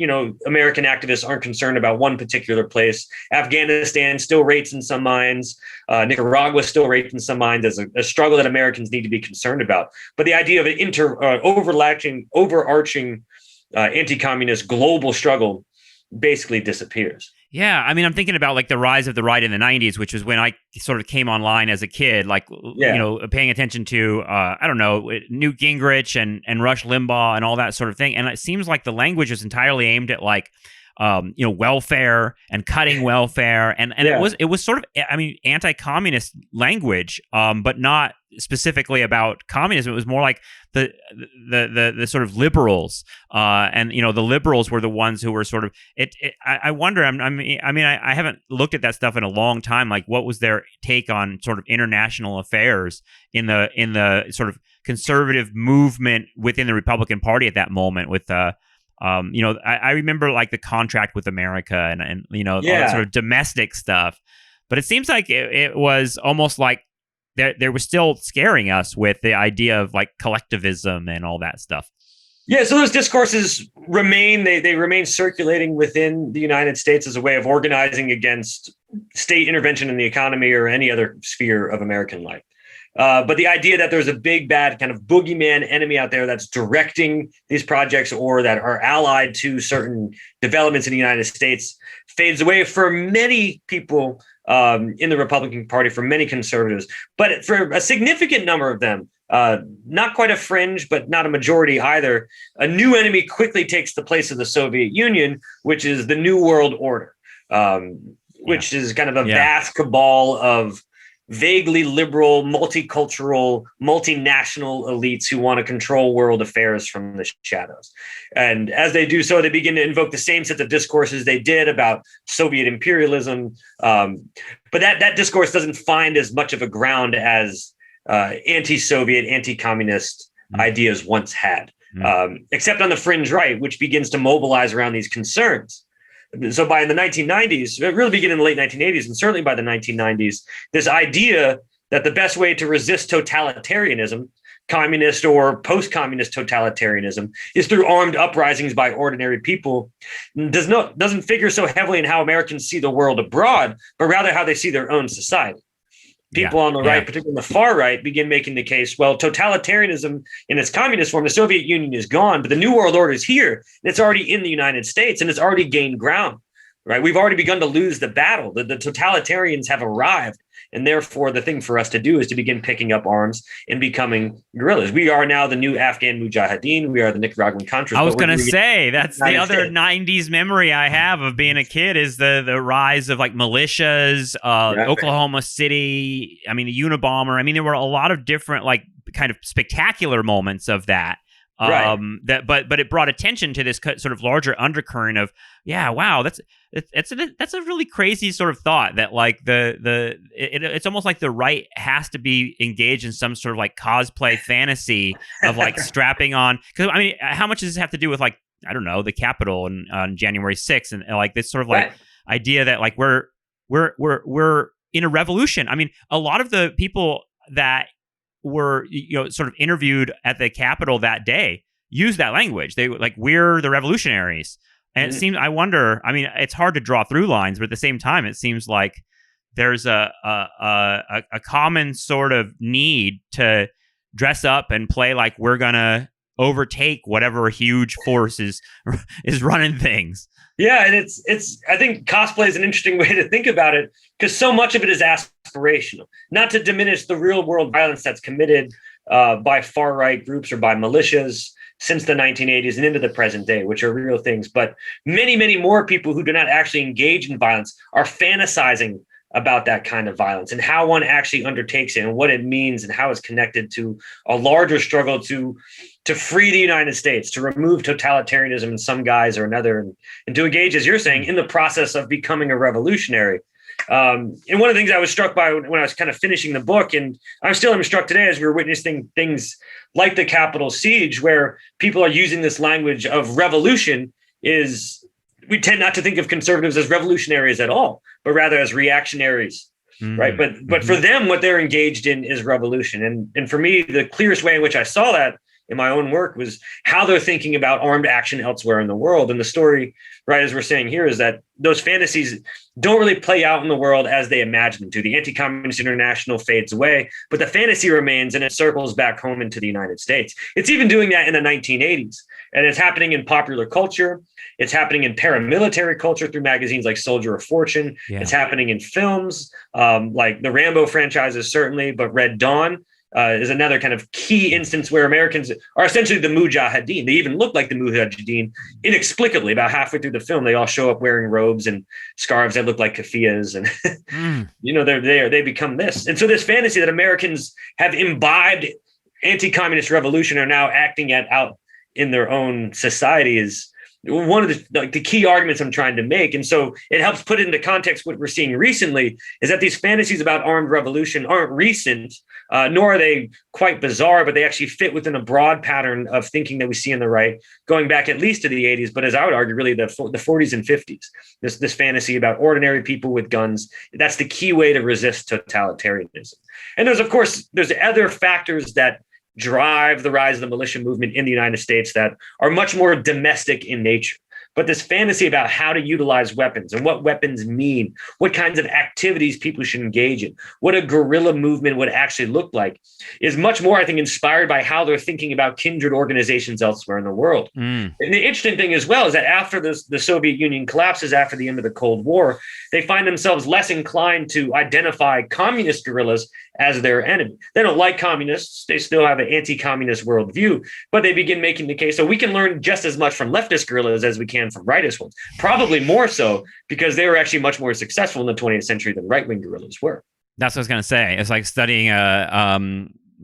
American activists aren't concerned about one particular place. Afghanistan still rates in some minds. Nicaragua still rates in some minds as a struggle that Americans need to be concerned about. But the idea of an overarching anti-communist global struggle basically disappears. Yeah, I mean, I'm thinking about like the rise of the right in the 90s, which was when I sort of came online as a kid, paying attention to, Newt Gingrich and Rush Limbaugh and all that sort of thing. And it seems like the language is entirely aimed at welfare and cutting welfare. And it was sort of, anti-communist language, but not specifically about communism. It was more like the sort of liberals, and the liberals were the ones who were sort of I wonder. I haven't looked at that stuff in a long time. Like, what was their take on sort of international affairs in the sort of conservative movement within the Republican Party at that moment? With I remember like the contract with America and all that sort of domestic stuff. But it seems like it was almost like they were still scaring us with the idea of like collectivism and all that stuff. Yeah, so those discourses remain. They remain circulating within the United States as a way of organizing against state intervention in the economy or any other sphere of American life. But the idea that there's a big, bad kind of boogeyman enemy out there that's directing these projects or that are allied to certain developments in the United States fades away for many people in the Republican Party, for many conservatives. But for a significant number of them, not quite a fringe, but not a majority either, a new enemy quickly takes the place of the Soviet Union, which is the New World Order, which is kind of a vast cabal of vaguely liberal, multicultural, multinational elites who want to control world affairs from the shadows. And as they do so, they begin to invoke the same sets of discourses they did about Soviet imperialism. But that discourse doesn't find as much of a ground as anti-Soviet, anti-communist ideas once had, except on the fringe right, which begins to mobilize around these concerns. So by the 1990s, it really began in the late 1980s, and certainly by the 1990s, this idea that the best way to resist totalitarianism, communist or post-communist totalitarianism, is through armed uprisings by ordinary people, doesn't figure so heavily in how Americans see the world abroad, but rather how they see their own society. People on the right, particularly on the far right, begin making the case, well, totalitarianism in its communist form, the Soviet Union is gone, but the New World Order is here, and it's already in the United States, and it's already gained ground, right? We've already begun to lose the battle. The totalitarians have arrived, and therefore the thing for us to do is to begin picking up arms and becoming guerrillas. We are now the new Afghan Mujahideen. We are the Nicaraguan Contras. I was going to say, that's the other 90s memory I have of being a kid is the rise of like militias, Oklahoma City, the Unabomber. There were a lot of different like kind of spectacular moments of that. But it brought attention to this sort of larger undercurrent of that's a really crazy sort of thought that like it's almost like the right has to be engaged in some sort of like cosplay fantasy of like strapping on, because how much does this have to do with like, I don't know, the Capitol on January 6th and like this sort of like idea that like we're in a revolution. I mean, a lot of the people that were sort of interviewed at the Capitol that day used that language. They like, we're the revolutionaries. And it seems, I wonder, I mean, it's hard to draw through lines, but at the same time, it seems like there's a common sort of need to dress up and play like we're gonna overtake whatever huge force is running things. Yeah, and it's I think cosplay is an interesting way to think about it, because so much of it is aspirational. Not to diminish the real world violence that's committed by far right groups or by militias since the 1980s and into the present day, which are real things. But many, many more people who do not actually engage in violence are fantasizing about that kind of violence and how one actually undertakes it and what it means and how it's connected to a larger struggle to free the United States, to remove totalitarianism in some guise or another, and to engage, as you're saying, in the process of becoming a revolutionary. And one of the things I was struck by when I was kind of finishing the book, and I'm still struck today as we were witnessing things like the Capitol siege, where people are using this language of revolution, is we tend not to think of conservatives as revolutionaries at all, but rather as reactionaries, right? But for them, what they're engaged in is revolution. And for me, the clearest way in which I saw that in my own work was how they're thinking about armed action elsewhere in the world. And the story, right, as we're saying here, is that those fantasies don't really play out in the world as they imagine them to. The Anti-Communist International fades away, but the fantasy remains and it circles back home into the United States. It's even doing that in the 1980s. And it's happening in popular culture. It's happening in paramilitary culture through magazines like Soldier of Fortune. Yeah. It's happening in films like the Rambo franchises, certainly, but Red Dawn is another kind of key instance where Americans are essentially the Mujahideen. They even look like the Mujahideen inexplicably. About halfway through the film, they all show up wearing robes and scarves that look like keffiyehs, and they become this. And so this fantasy that Americans have imbibed anti-communist revolution are now acting out in their own society is one of the key arguments I'm trying to make. And so it helps put into context what we're seeing recently is that these fantasies about armed revolution aren't recent, nor are they quite bizarre, but they actually fit within a broad pattern of thinking that we see in the right, going back at least to the 80s, but as I would argue, really the 40s and 50s, this fantasy about ordinary people with guns. That's the key way to resist totalitarianism. And there's other factors that drive the rise of the militia movement in the United States that are much more domestic in nature. But this fantasy about how to utilize weapons and what weapons mean, what kinds of activities people should engage in, what a guerrilla movement would actually look like, is much more, I think, inspired by how they're thinking about kindred organizations elsewhere in the world. And the interesting thing as well is that after the Soviet Union collapses, after the end of the Cold War, they find themselves less inclined to identify communist guerrillas as their enemy. They don't like communists. They still have an anti-communist worldview, but they begin making the case. So we can learn just as much from leftist guerrillas as we can from rightist ones, probably more so because they were actually much more successful in the 20th century than right-wing guerrillas were. That's what I was going to say. It's like studying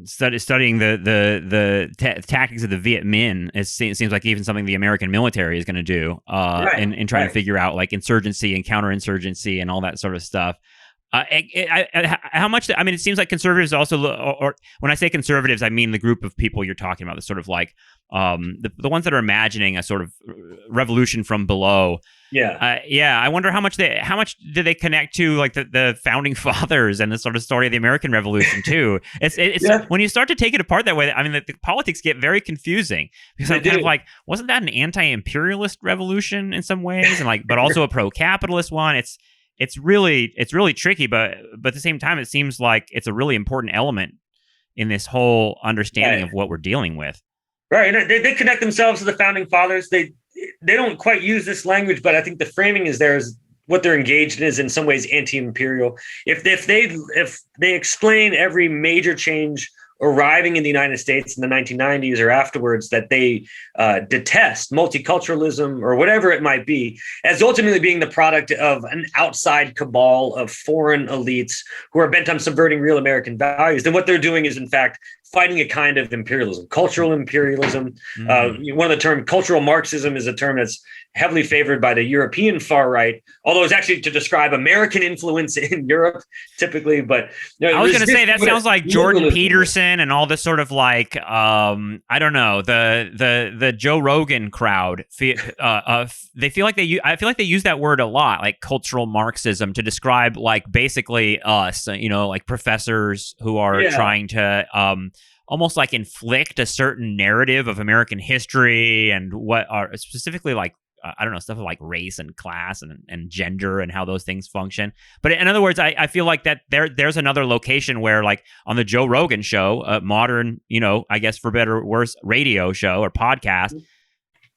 studying the tactics of the Viet Minh. It seems like even something the American military is going to do in trying to figure out like insurgency and counterinsurgency and all that sort of stuff. How much? I mean, it seems like conservatives also, or when I say conservatives, I mean the group of people you're talking about, the sort of like the ones that are imagining a sort of revolution from below. I wonder how much do they connect to like the founding fathers and the sort of story of the American Revolution too. It's when you start to take it apart that way. I mean, the politics get very confusing because I'm kind of like, wasn't that an anti-imperialist revolution in some ways, and like, but also a pro-capitalist one? It's really tricky, but at the same time, it seems like it's a really important element in this whole understanding of what we're dealing with. Right. And they connect themselves to the founding fathers. They don't quite use this language, but I think the framing is there is what they're engaged in is in some ways anti-imperial. If they explain every major change arriving in the United States in the 1990s or afterwards that they detest, multiculturalism or whatever it might be, as ultimately being the product of an outside cabal of foreign elites who are bent on subverting real American values, then what they're doing is, in fact, fighting a kind of imperialism, cultural imperialism. One of the terms, cultural Marxism, is a term that's heavily favored by the European far right, although it's actually to describe American influence in Europe typically. But I was going to say that sounds like Jordan Peterson Rogan and all this sort of like I don't know, the Joe Rogan crowd. They feel like I feel like they use that word a lot, like cultural Marxism, to describe like basically us, like professors who are trying to almost like inflict a certain narrative of American history and what are specifically like I don't know, stuff like race and class and gender and how those things function. But in other words, I feel like that there's another location where, like on the Joe Rogan show, a modern, I guess for better or worse, radio show or podcast,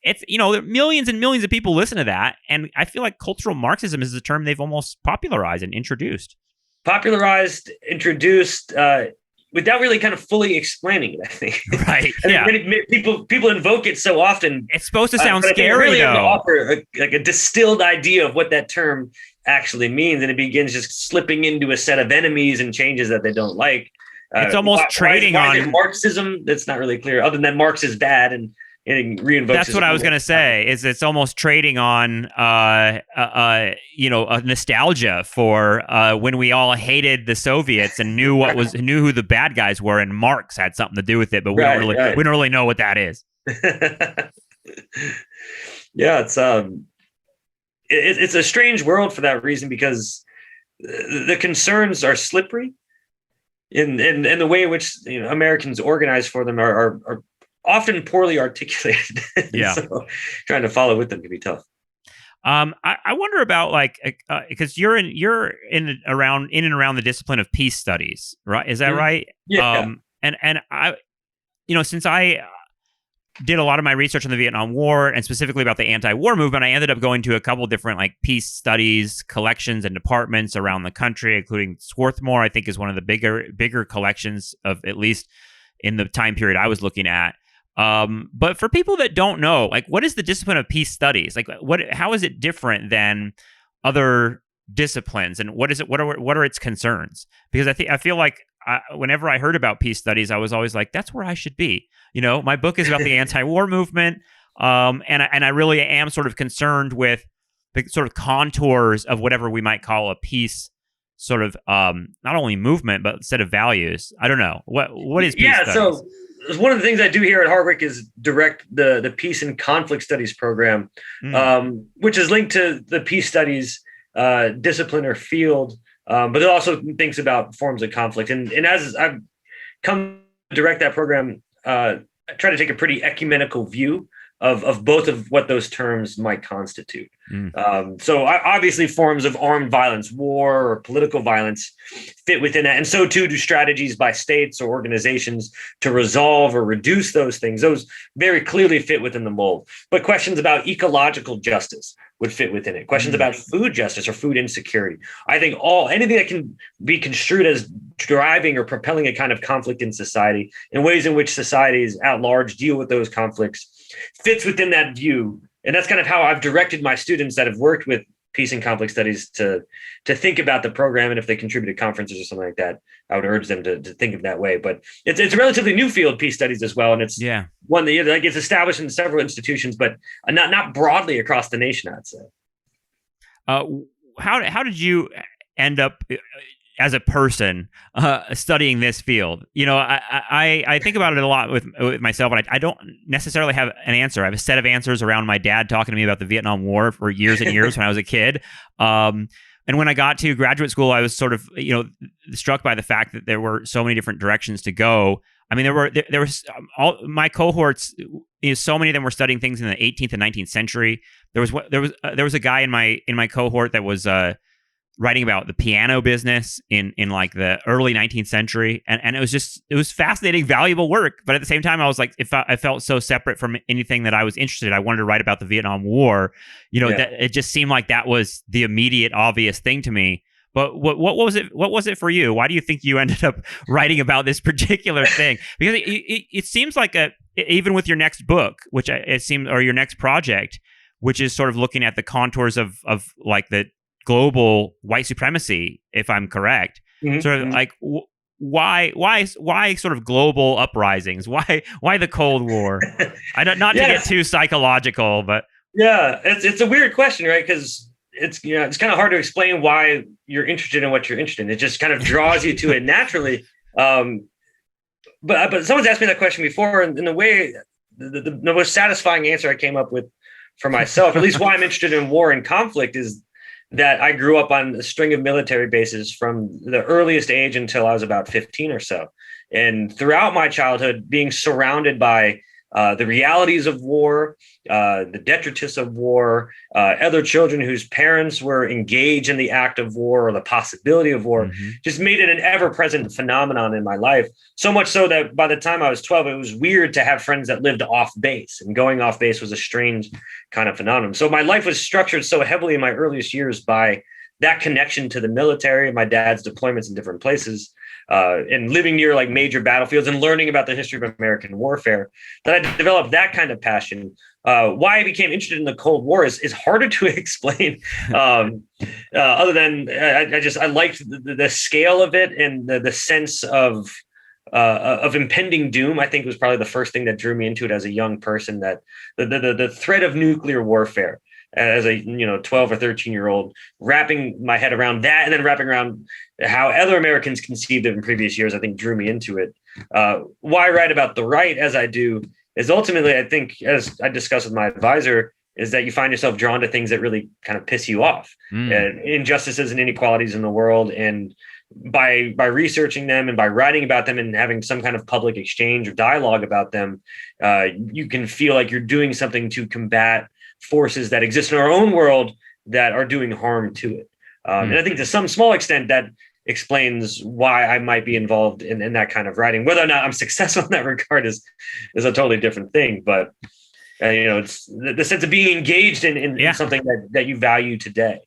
it's, millions and millions of people listen to that. And I feel like cultural Marxism is a term they've almost popularized and introduced. Introduced, without really kind of fully explaining it, I think. Right. And yeah. People invoke it so often. It's supposed to sound scary, really though. To offer a distilled idea of what that term actually means, and it begins just slipping into a set of enemies and changes that they don't like. It's almost trading on Marxism. That's not really clear. Other than Marx is bad and reinvokes. That's what I was going to say. Is it's almost trading on, a nostalgia for when we all hated the Soviets and knew who the bad guys were, and Marx had something to do with it, but we don't really know what that is. Yeah, it's a strange world for that reason, because the concerns are slippery, in the way in which Americans organize for them are often poorly articulated. Yeah. So trying to follow with them can be tough. I wonder about because you're in and around the discipline of peace studies, right? Is that right? Yeah. And I, since I did a lot of my research on the Vietnam War and specifically about the anti-war movement, I ended up going to a couple of different like peace studies collections and departments around the country, including Swarthmore. I think is one of the bigger collections of, at least in the time period I was looking at. But for people that don't know, like, what is the discipline of peace studies? Like, how is it different than other disciplines, and what are its concerns? Because I feel like whenever I heard about peace studies, I was always like, that's where I should be. My book is about the anti-war movement, and I really am sort of concerned with the sort of contours of whatever we might call a peace sort of not only movement but set of values. I don't know what is peace studies? So one of the things I do here at Hartwick is direct the Peace and Conflict Studies program, which is linked to the peace studies discipline or field, but it also thinks about forms of conflict. And as I've come to direct that program, I try to take a pretty ecumenical view of both of what those terms might constitute. So obviously forms of armed violence, war or political violence fit within that. And so too do strategies by states or organizations to resolve or reduce those things. Those very clearly fit within the mold. But questions about ecological justice would fit within it. Questions about food justice or food insecurity. I think anything that can be construed as driving or propelling a kind of conflict in society, in ways in which societies at large deal with those conflicts, fits within that view. And that's kind of how I've directed my students that have worked with peace and conflict studies to think about the program. And if they contribute to conferences or something like that, I would urge them to think of that way. But it's a relatively new field, peace studies as well. And it's one that gets established in several institutions, but not broadly across the nation, I'd say. How did you end up as a person studying this field? I think about it a lot with myself, and I don't necessarily have an answer. I have a set of answers around my dad talking to me about the Vietnam War for years and years when I was a kid. And when I got to graduate school, I was sort of, struck by the fact that there were so many different directions to go. I mean, there was all my cohorts. So many of them were studying things in the 18th and 19th century. There was a guy in my cohort that was writing about the piano business in like the early 19th century. And it was fascinating, valuable work. But at the same time, I was like, I felt so separate from anything that I was interested in. I wanted to write about the Vietnam War. That it just seemed like that was the immediate, obvious thing to me. But what was it? What was it for you? Why do you think you ended up writing about this particular thing? Because it seems like even with your next book, or your next project, which is sort of looking at the contours of like the global white supremacy, if I'm correct, sort of like why sort of global uprisings? Why the Cold War? I don't, not to get too psychological, but it's a weird question, right? Because it's kind of hard to explain why you're interested in what you're interested in. It just kind of draws you to it naturally. but someone's asked me that question before, and in a way, the most satisfying answer I came up with for myself, at least why I'm interested in war and conflict, is that I grew up on a string of military bases from the earliest age until I was about 15 or so. And throughout my childhood, being surrounded by the realities of war, the detritus of war, other children whose parents were engaged in the act of war or the possibility of war, just made it an ever-present phenomenon in my life. So much so that by the time I was 12, it was weird to have friends that lived off base, and going off base was a strange kind of phenomenon. So my life was structured so heavily in my earliest years by that connection to the military, my dad's deployments in different places, and living near like major battlefields and learning about the history of American warfare, that I developed that kind of passion. Why I became interested in the Cold War is harder to explain, other than I liked the scale of it, and the sense of impending doom. I think was probably the first thing that drew me into it as a young person, that the threat of nuclear warfare, as a 12 or 13-year-old, wrapping my head around that, and then wrapping around how other Americans conceived it in previous years, I think drew me into it. Why I write about the right as I do is ultimately, I think, as I discussed with my advisor, is that you find yourself drawn to things that really kind of piss you off, and injustices and inequalities in the world. And by researching them and by writing about them and having some kind of public exchange or dialogue about them, you can feel like you're doing something to combat forces that exist in our own world that are doing harm to it. And I think to some small extent that explains why I might be involved in that kind of writing. Whether or not I'm successful in that regard is a totally different thing. But it's the sense of being engaged in something that you value today.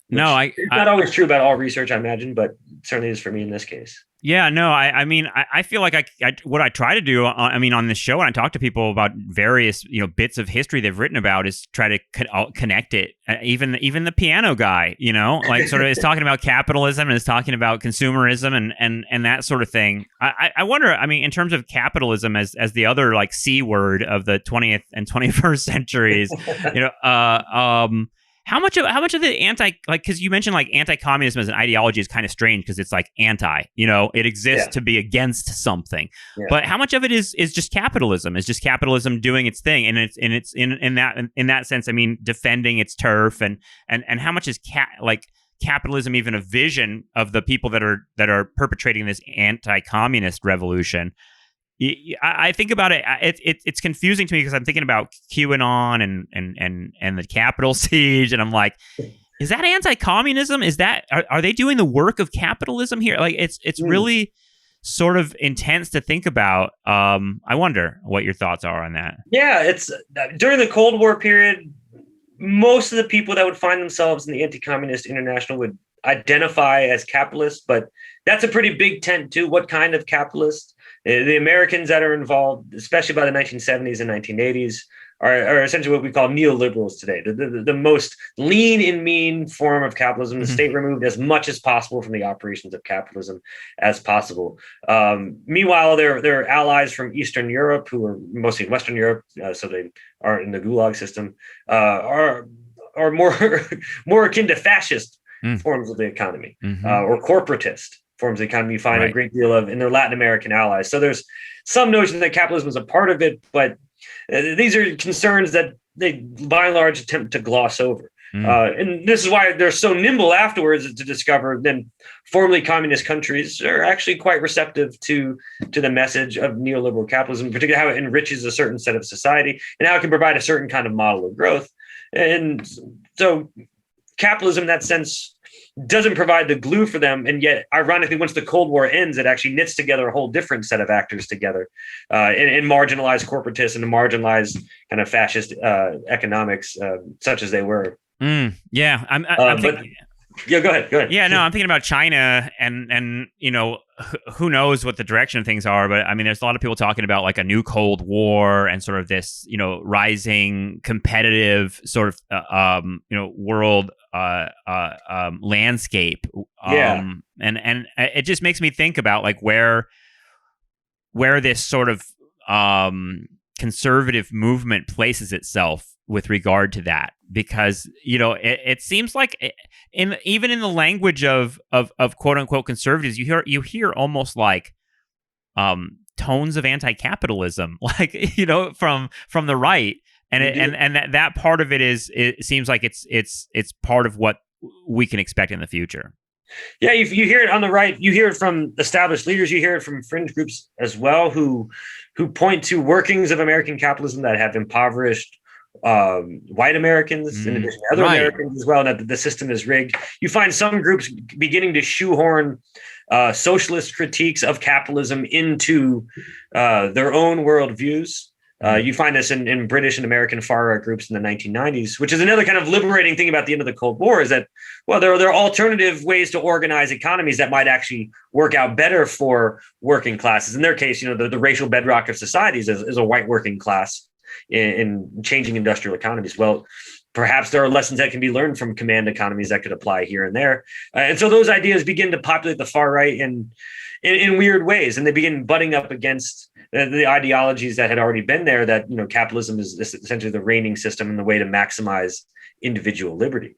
No, it's not always true about all research, I imagine, but it certainly is for me in this case. Yeah, no, I mean, I feel like what I try to do, on this show, when I talk to people about various, bits of history they've written about, is try to connect it. Even the piano guy, like sort of is talking about capitalism and is talking about consumerism and that sort of thing. I wonder, in terms of capitalism as the other like C word of the 20th and 21st centuries, How much of the because you mentioned like anti-communism as an ideology is kind of strange because it's like it exists to be against something. Yeah. But how much of it is just capitalism? Is just capitalism doing its thing, and it's in that sense, defending its turf, and how much is capitalism even a vision of the people that are perpetrating this anti-communist revolution? I think about it. It's confusing to me because I'm thinking about QAnon and the Capitol siege, and I'm like, is that anti-communism? Is that are they doing the work of capitalism here? Like it's really sort of intense to think about. I wonder what your thoughts are on that. Yeah, it's during the Cold War period. Most of the people that would find themselves in the Anti-Communist International would identify as capitalists, but that's a pretty big tent too. What kind of capitalist? The Americans that are involved, especially by the 1970s and 1980s, are essentially what we call neoliberals today. The most lean and mean form of capitalism. The state removed as much as possible from the operations of capitalism as possible. Meanwhile, their allies from Eastern Europe, who are mostly Western Europe, so they are in the Gulag system, are more akin to fascist forms of the economy, or corporatist forms of the economy. You find a great deal of in their Latin American allies. So there's some notion that capitalism is a part of it, but these are concerns that they, by and large, attempt to gloss over. And this is why they're so nimble afterwards to discover then formerly communist countries are actually quite receptive to the message of neoliberal capitalism, particularly how it enriches a certain set of society and how it can provide a certain kind of model of growth. And so capitalism in that sense doesn't provide the glue for them. And yet, ironically, once the Cold War ends, it actually knits together a whole different set of actors together and marginalized corporatists and marginalized kind of fascist economics, such as they were. Yeah. I'm thinking, yeah, go ahead. Yeah, no, I'm thinking about China and who knows what the direction of things are. But there's a lot of people talking about like a new Cold War and sort of this, rising competitive sort of, world landscape. And it just makes me think about like where this sort of conservative movement places itself with regard to that, because it seems like even in the language of quote unquote conservatives, you hear almost like tones of anti-capitalism, like, you know, from the right. And that part of it seems like it's part of what we can expect in the future. Yeah, you hear it on the right. You hear it from established leaders. You hear it from fringe groups as well, who point to workings of American capitalism that have impoverished white Americans, in addition to other Americans as well, and that the system is rigged. You find some groups beginning to shoehorn socialist critiques of capitalism into their own worldviews. You find this in British and American far-right groups in the 1990s, which is another kind of liberating thing about the end of the Cold War, is that, well, there are alternative ways to organize economies that might actually work out better for working classes. In their case, you know, the racial bedrock of societies is a white working class in changing industrial economies. Well, perhaps there are lessons that can be learned from command economies that could apply here and there. And so those ideas begin to populate the far right in weird ways, and they begin butting up against the ideologies that had already been there, that, you know, capitalism is essentially the reigning system and the way to maximize individual liberty.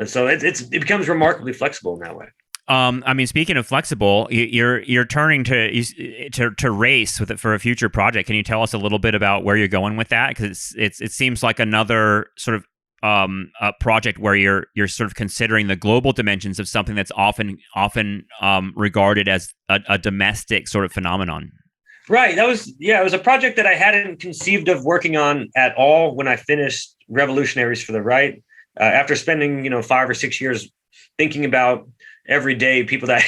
So it becomes remarkably flexible in that way. I mean, speaking of flexible, you're turning to race with it for a future project. Can you tell us a little bit about where you're going with that? Because it seems like another sort of a project where you're sort of considering the global dimensions of something that's often regarded as a domestic sort of phenomenon. Right. It was a project that I hadn't conceived of working on at all when I finished Revolutionaries for the Right. After spending, you know, 5 or 6 years thinking about everyday people that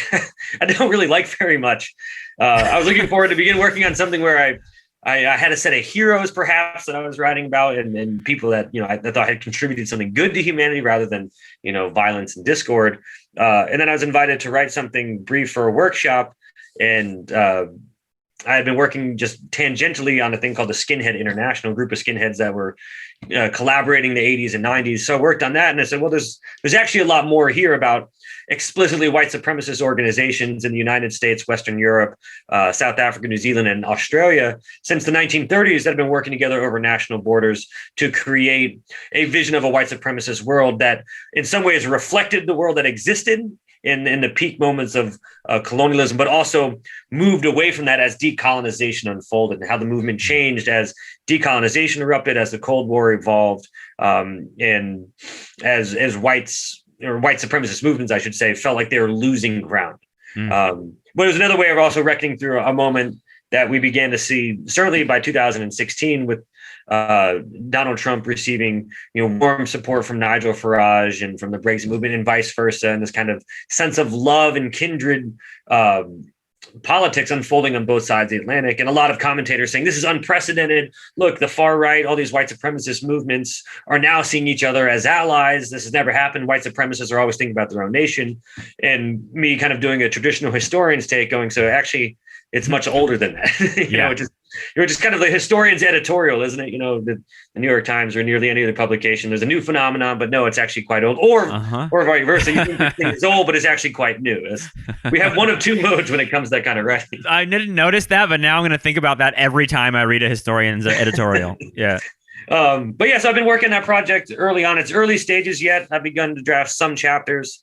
I don't really like very much, I was looking forward to begin working on something where I had a set of heroes, perhaps, that I was writing about, and people that, you know, I thought had contributed something good to humanity rather than, you know, violence and discord. And then I was invited to write something brief for a workshop, and I had been working just tangentially on a thing called the Skinhead International, group of skinheads that were collaborating in the 80s and 90s. So I worked on that, and I said, well, there's actually a lot more here about explicitly white supremacist organizations in the United States, Western Europe, South Africa, New Zealand, and Australia since the 1930s that have been working together over national borders to create a vision of a white supremacist world that in some ways reflected the world that existed in the peak moments of colonialism, but also moved away from that as decolonization unfolded, and how the movement changed as decolonization erupted, as the Cold War evolved, and as whites, or white supremacist movements, I should say, felt like they were losing ground. But it was another way of also reckoning through a moment that we began to see, certainly by 2016, with Donald Trump receiving, you know, warm support from Nigel Farage and from the Brexit movement, and vice versa, and this kind of sense of love and kindred politics unfolding on both sides of the Atlantic, and a lot of commentators saying this is unprecedented. Look, the far right, all these white supremacist movements are now seeing each other as allies. This has never happened. White supremacists are always thinking about their own nation. And me kind of doing a traditional historian's take, going, so actually it's much older than that. you know, just kind of the historian's editorial, isn't it? You know, the New York Times or nearly any other publication, there's a new phenomenon, but no, it's actually quite old, or vice versa. You think the thing is old, but it's actually quite new. We have one of two modes when it comes to that kind of writing. I didn't notice that, but now I'm going to think about that every time I read a historian's editorial. Yeah. But yes, I've been working on that project early on. It's early stages yet. I've begun to draft some chapters.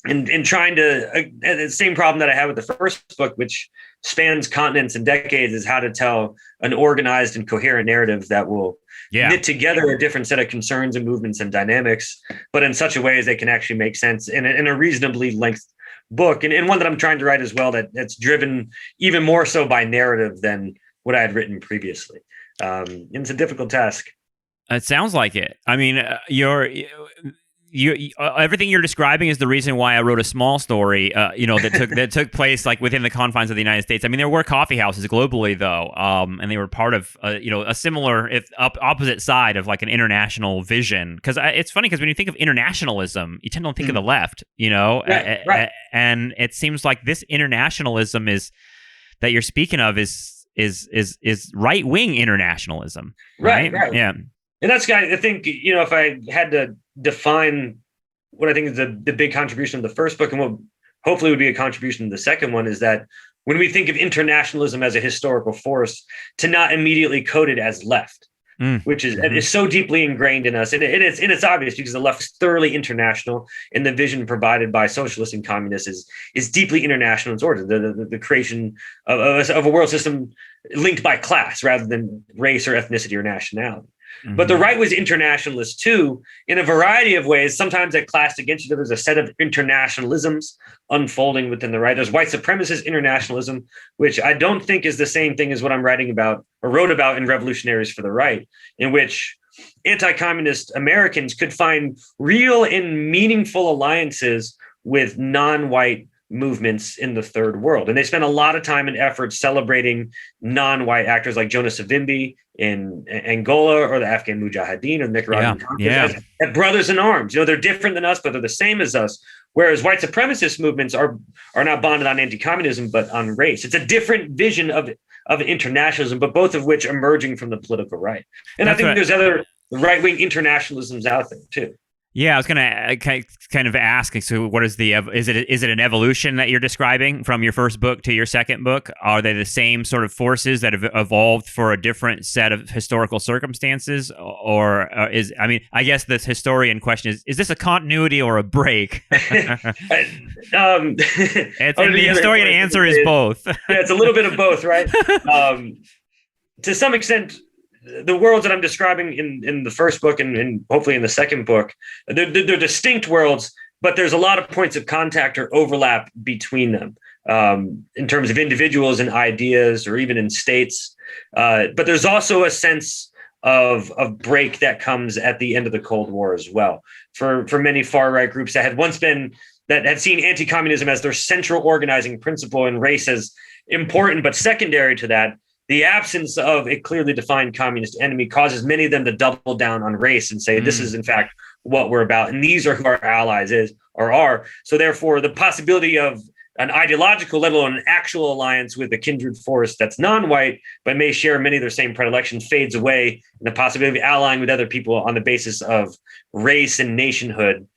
And trying to, the same problem that I had with the first book, which spans continents and decades, is how to tell an organized and coherent narrative that will knit together a different set of concerns and movements and dynamics, but in such a way as they can actually make sense in a reasonably length book. And one that I'm trying to write as well, that's driven even more so by narrative than what I had written previously. And it's a difficult task. It sounds like it. I mean, everything you're describing is the reason why I wrote a small story, that took place like within the confines of the United States. I mean, there were coffee houses globally, though, and they were part of, a similar, if opposite side of like an international vision. Because it's funny, because when you think of internationalism, you tend to think of the left, right. And it seems like this internationalism that you're speaking of is right wing internationalism, right? Yeah. And that's, I think, if I had to define what I think is the big contribution of the first book, and what hopefully would be a contribution to the second one, is that when we think of internationalism as a historical force, to not immediately code it as left. which is so deeply ingrained in us. And it's obvious because the left is thoroughly international, and the vision provided by socialists and communists is deeply international in its origin. The creation of a world system linked by class rather than race or ethnicity or nationality. But the right was internationalist too, in a variety of ways. Sometimes it clashed against each other. There's a set of internationalisms unfolding within the right. There's white supremacist internationalism, which I don't think is the same thing as what I'm writing about or wrote about in Revolutionaries for the Right, in which anti-communist Americans could find real and meaningful alliances with non-white movements in the third world. And they spent a lot of time and effort celebrating non-white actors like Jonas Savimbi in Angola, or the Afghan Mujahideen, or the Nicaraguan Contras as brothers in arms. They're different than us, but they're the same as us. Whereas white supremacist movements are not bonded on anti-communism, but on race. It's a different vision of internationalism, but both of which emerging from the political right. And I think there's other right-wing internationalisms out there too. Yeah, I was going to kind of ask. So, what is is it an evolution that you're describing from your first book to your second book? Are they the same sort of forces that have evolved for a different set of historical circumstances, or I guess this historian question is this a continuity or a break? The historian answer is both. Yeah, it's a little bit of both, right? To some extent, the worlds that I'm describing in the first book and hopefully in the second book, they're distinct worlds, but there's a lot of points of contact or overlap between them in terms of individuals and ideas, or even in states. But there's also a sense of break that comes at the end of the Cold War as well. For many far right groups that had seen anti-communism as their central organizing principle and race as important, but secondary to that, the absence of a clearly defined communist enemy causes many of them to double down on race and say, this is in fact what we're about. And these are who our allies are. So therefore, the possibility of an ideological, let alone an actual alliance with a kindred force that's non-white, but may share many of their same predilections, fades away. And the possibility of allying with other people on the basis of race and nationhood,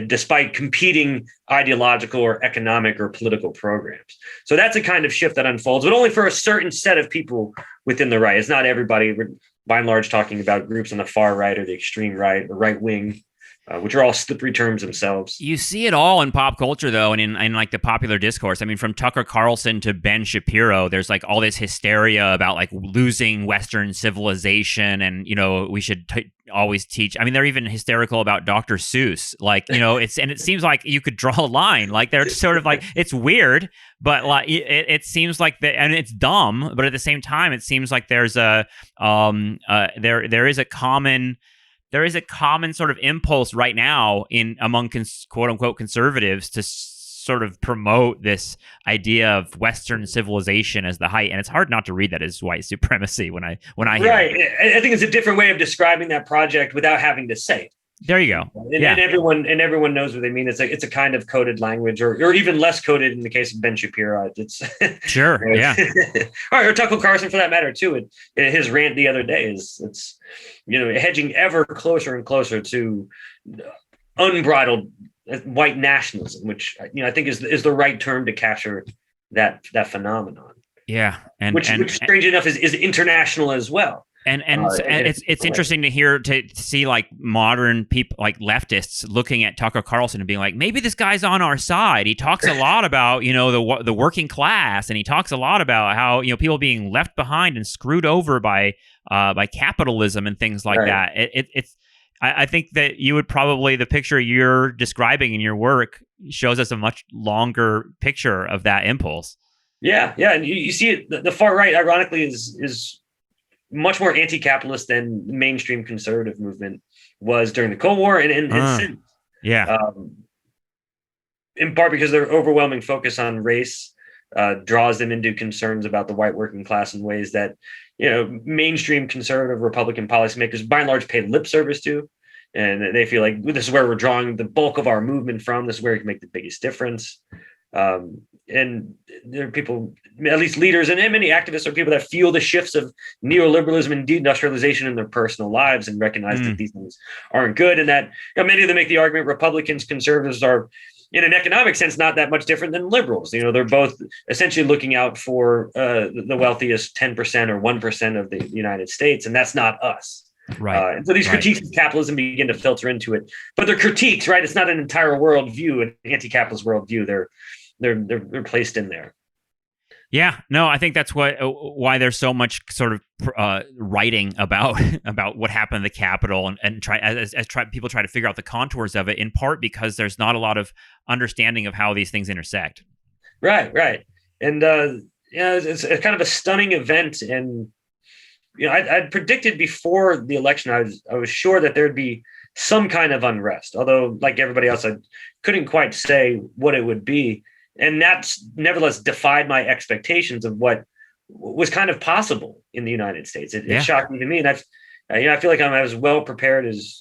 despite competing ideological or economic or political programs. So that's a kind of shift that unfolds, but only for a certain set of people within the right. It's not everybody. We're by and large talking about groups on the far right or the extreme right or right wing, which are all slippery terms themselves. You see it all in pop culture, though, and in like the popular discourse. I mean, from Tucker Carlson to Ben Shapiro, there's like all this hysteria about like losing Western civilization, and we should always teach. I mean, they're even hysterical about Dr. Seuss. Like, it seems like you could draw a line. Like they're sort of like, it's weird, but like it seems like and it's dumb, but at the same time, it seems like there's there is a common sort of impulse right now among quote unquote conservatives to sort of promote this idea of Western civilization as the height, and it's hard not to read that as white supremacy when I hear it. I think it's a different way of describing that project without having to say it. There you go. And everyone knows what they mean. It's a kind of coded language, or even less coded in the case of Ben Shapiro. It's sure, yeah. Or Tucker Carlson for that matter too. His rant the other day it's hedging ever closer and closer to unbridled white nationalism, which I think is the right term to capture that phenomenon. Yeah, which strange enough is international as well. And it's interesting to see like modern people, like leftists, looking at Tucker Carlson and being like, maybe this guy's on our side. He talks a lot about the working class, and he talks a lot about how people being left behind and screwed over by capitalism and things like that. I think that you would probably, the picture you're describing in your work shows us a much longer picture of that impulse. Yeah, and you see it. The far right, ironically, is much more anti-capitalist than the mainstream conservative movement was during the Cold War and since. Yeah. In part because their overwhelming focus on race draws them into concerns about the white working class in ways that mainstream conservative Republican policymakers by and large pay lip service to, and they feel like this is where we're drawing the bulk of our movement from. This is where we can make the biggest difference. And there are people, at least leaders and many activists, are people that feel the shifts of neoliberalism and deindustrialization in their personal lives and recognize that these things aren't good, and that many of them make the argument Republicans, conservatives are, in an economic sense, not that much different than liberals. They're both essentially looking out for the wealthiest 10% or 1% of the United States, and that's not us. Right. And so these critiques of capitalism begin to filter into it, but they're critiques, right? It's not an entire worldview, an anti-capitalist worldview. They're placed in there. Yeah, no, I think that's why there's so much sort of writing about what happened in the Capitol, and people try to figure out the contours of it, in part because there's not a lot of understanding of how these things intersect. Right, and it's a kind of a stunning event, and I'd predicted before the election, I was sure that there'd be some kind of unrest, although like everybody else, I couldn't quite say what it would be. And that's nevertheless defied my expectations of what was kind of possible in the United States. It shocked me to me. And I feel like I'm as well prepared as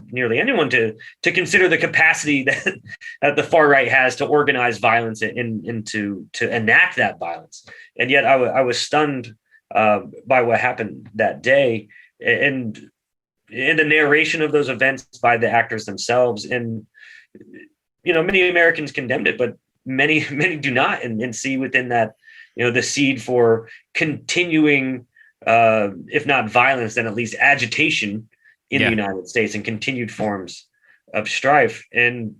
nearly anyone to consider the capacity that the far right has to organize violence and to enact that violence. And yet I was stunned by what happened that day, and in the narration of those events by the actors themselves. And, many Americans condemned it, but many do not, and see within that, the seed for continuing, if not violence, then at least agitation in the United States and continued forms of strife. And,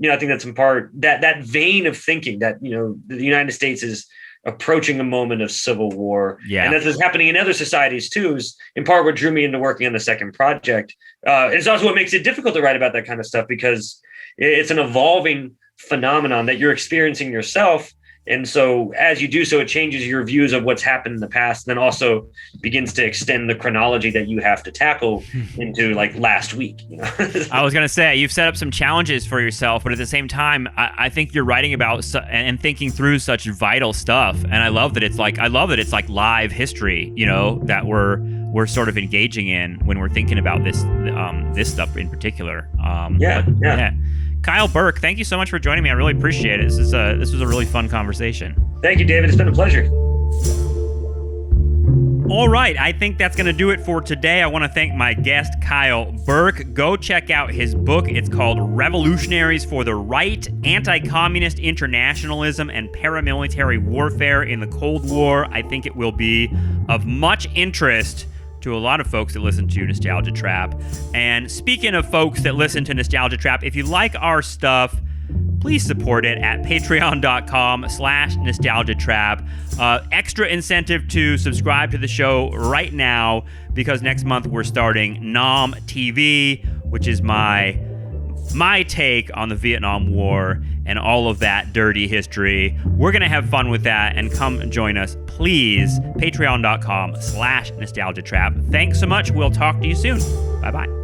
I think that's in part that vein of thinking that, the United States is approaching a moment of civil war. Yeah. And this is happening in other societies too, is in part what drew me into working on the second project. It's also what makes it difficult to write about that kind of stuff, because it's an evolving phenomenon that you're experiencing yourself. And so as you do so, it changes your views of what's happened in the past, and then also begins to extend the chronology that you have to tackle into like last week. I was going to say, you've set up some challenges for yourself, but at the same time, I think you're writing about and thinking through such vital stuff. And I love that it's like live history, that we're sort of engaging in when we're thinking about this stuff in particular. Yeah. Kyle Burke, thank you so much for joining me. I really appreciate it. This was a really fun conversation. Thank you, David. It's been a pleasure. All right, I think that's going to do it for today. I want to thank my guest, Kyle Burke. Go check out his book. It's called Revolutionaries for the Right, Anti-Communist Internationalism and Paramilitary Warfare in the Cold War. I think it will be of much interest to a lot of folks that listen to Nostalgia Trap. And speaking of folks that listen to Nostalgia Trap, if you like our stuff, please support it at patreon.com/nostalgiatrap. Extra incentive to subscribe to the show right now, because next month we're starting Nam TV, which is my take on the Vietnam War and all of that dirty history. We're going to have fun with that, and come join us, please. Patreon.com/nostalgiatrap. Thanks so much. We'll talk to you soon. Bye-bye.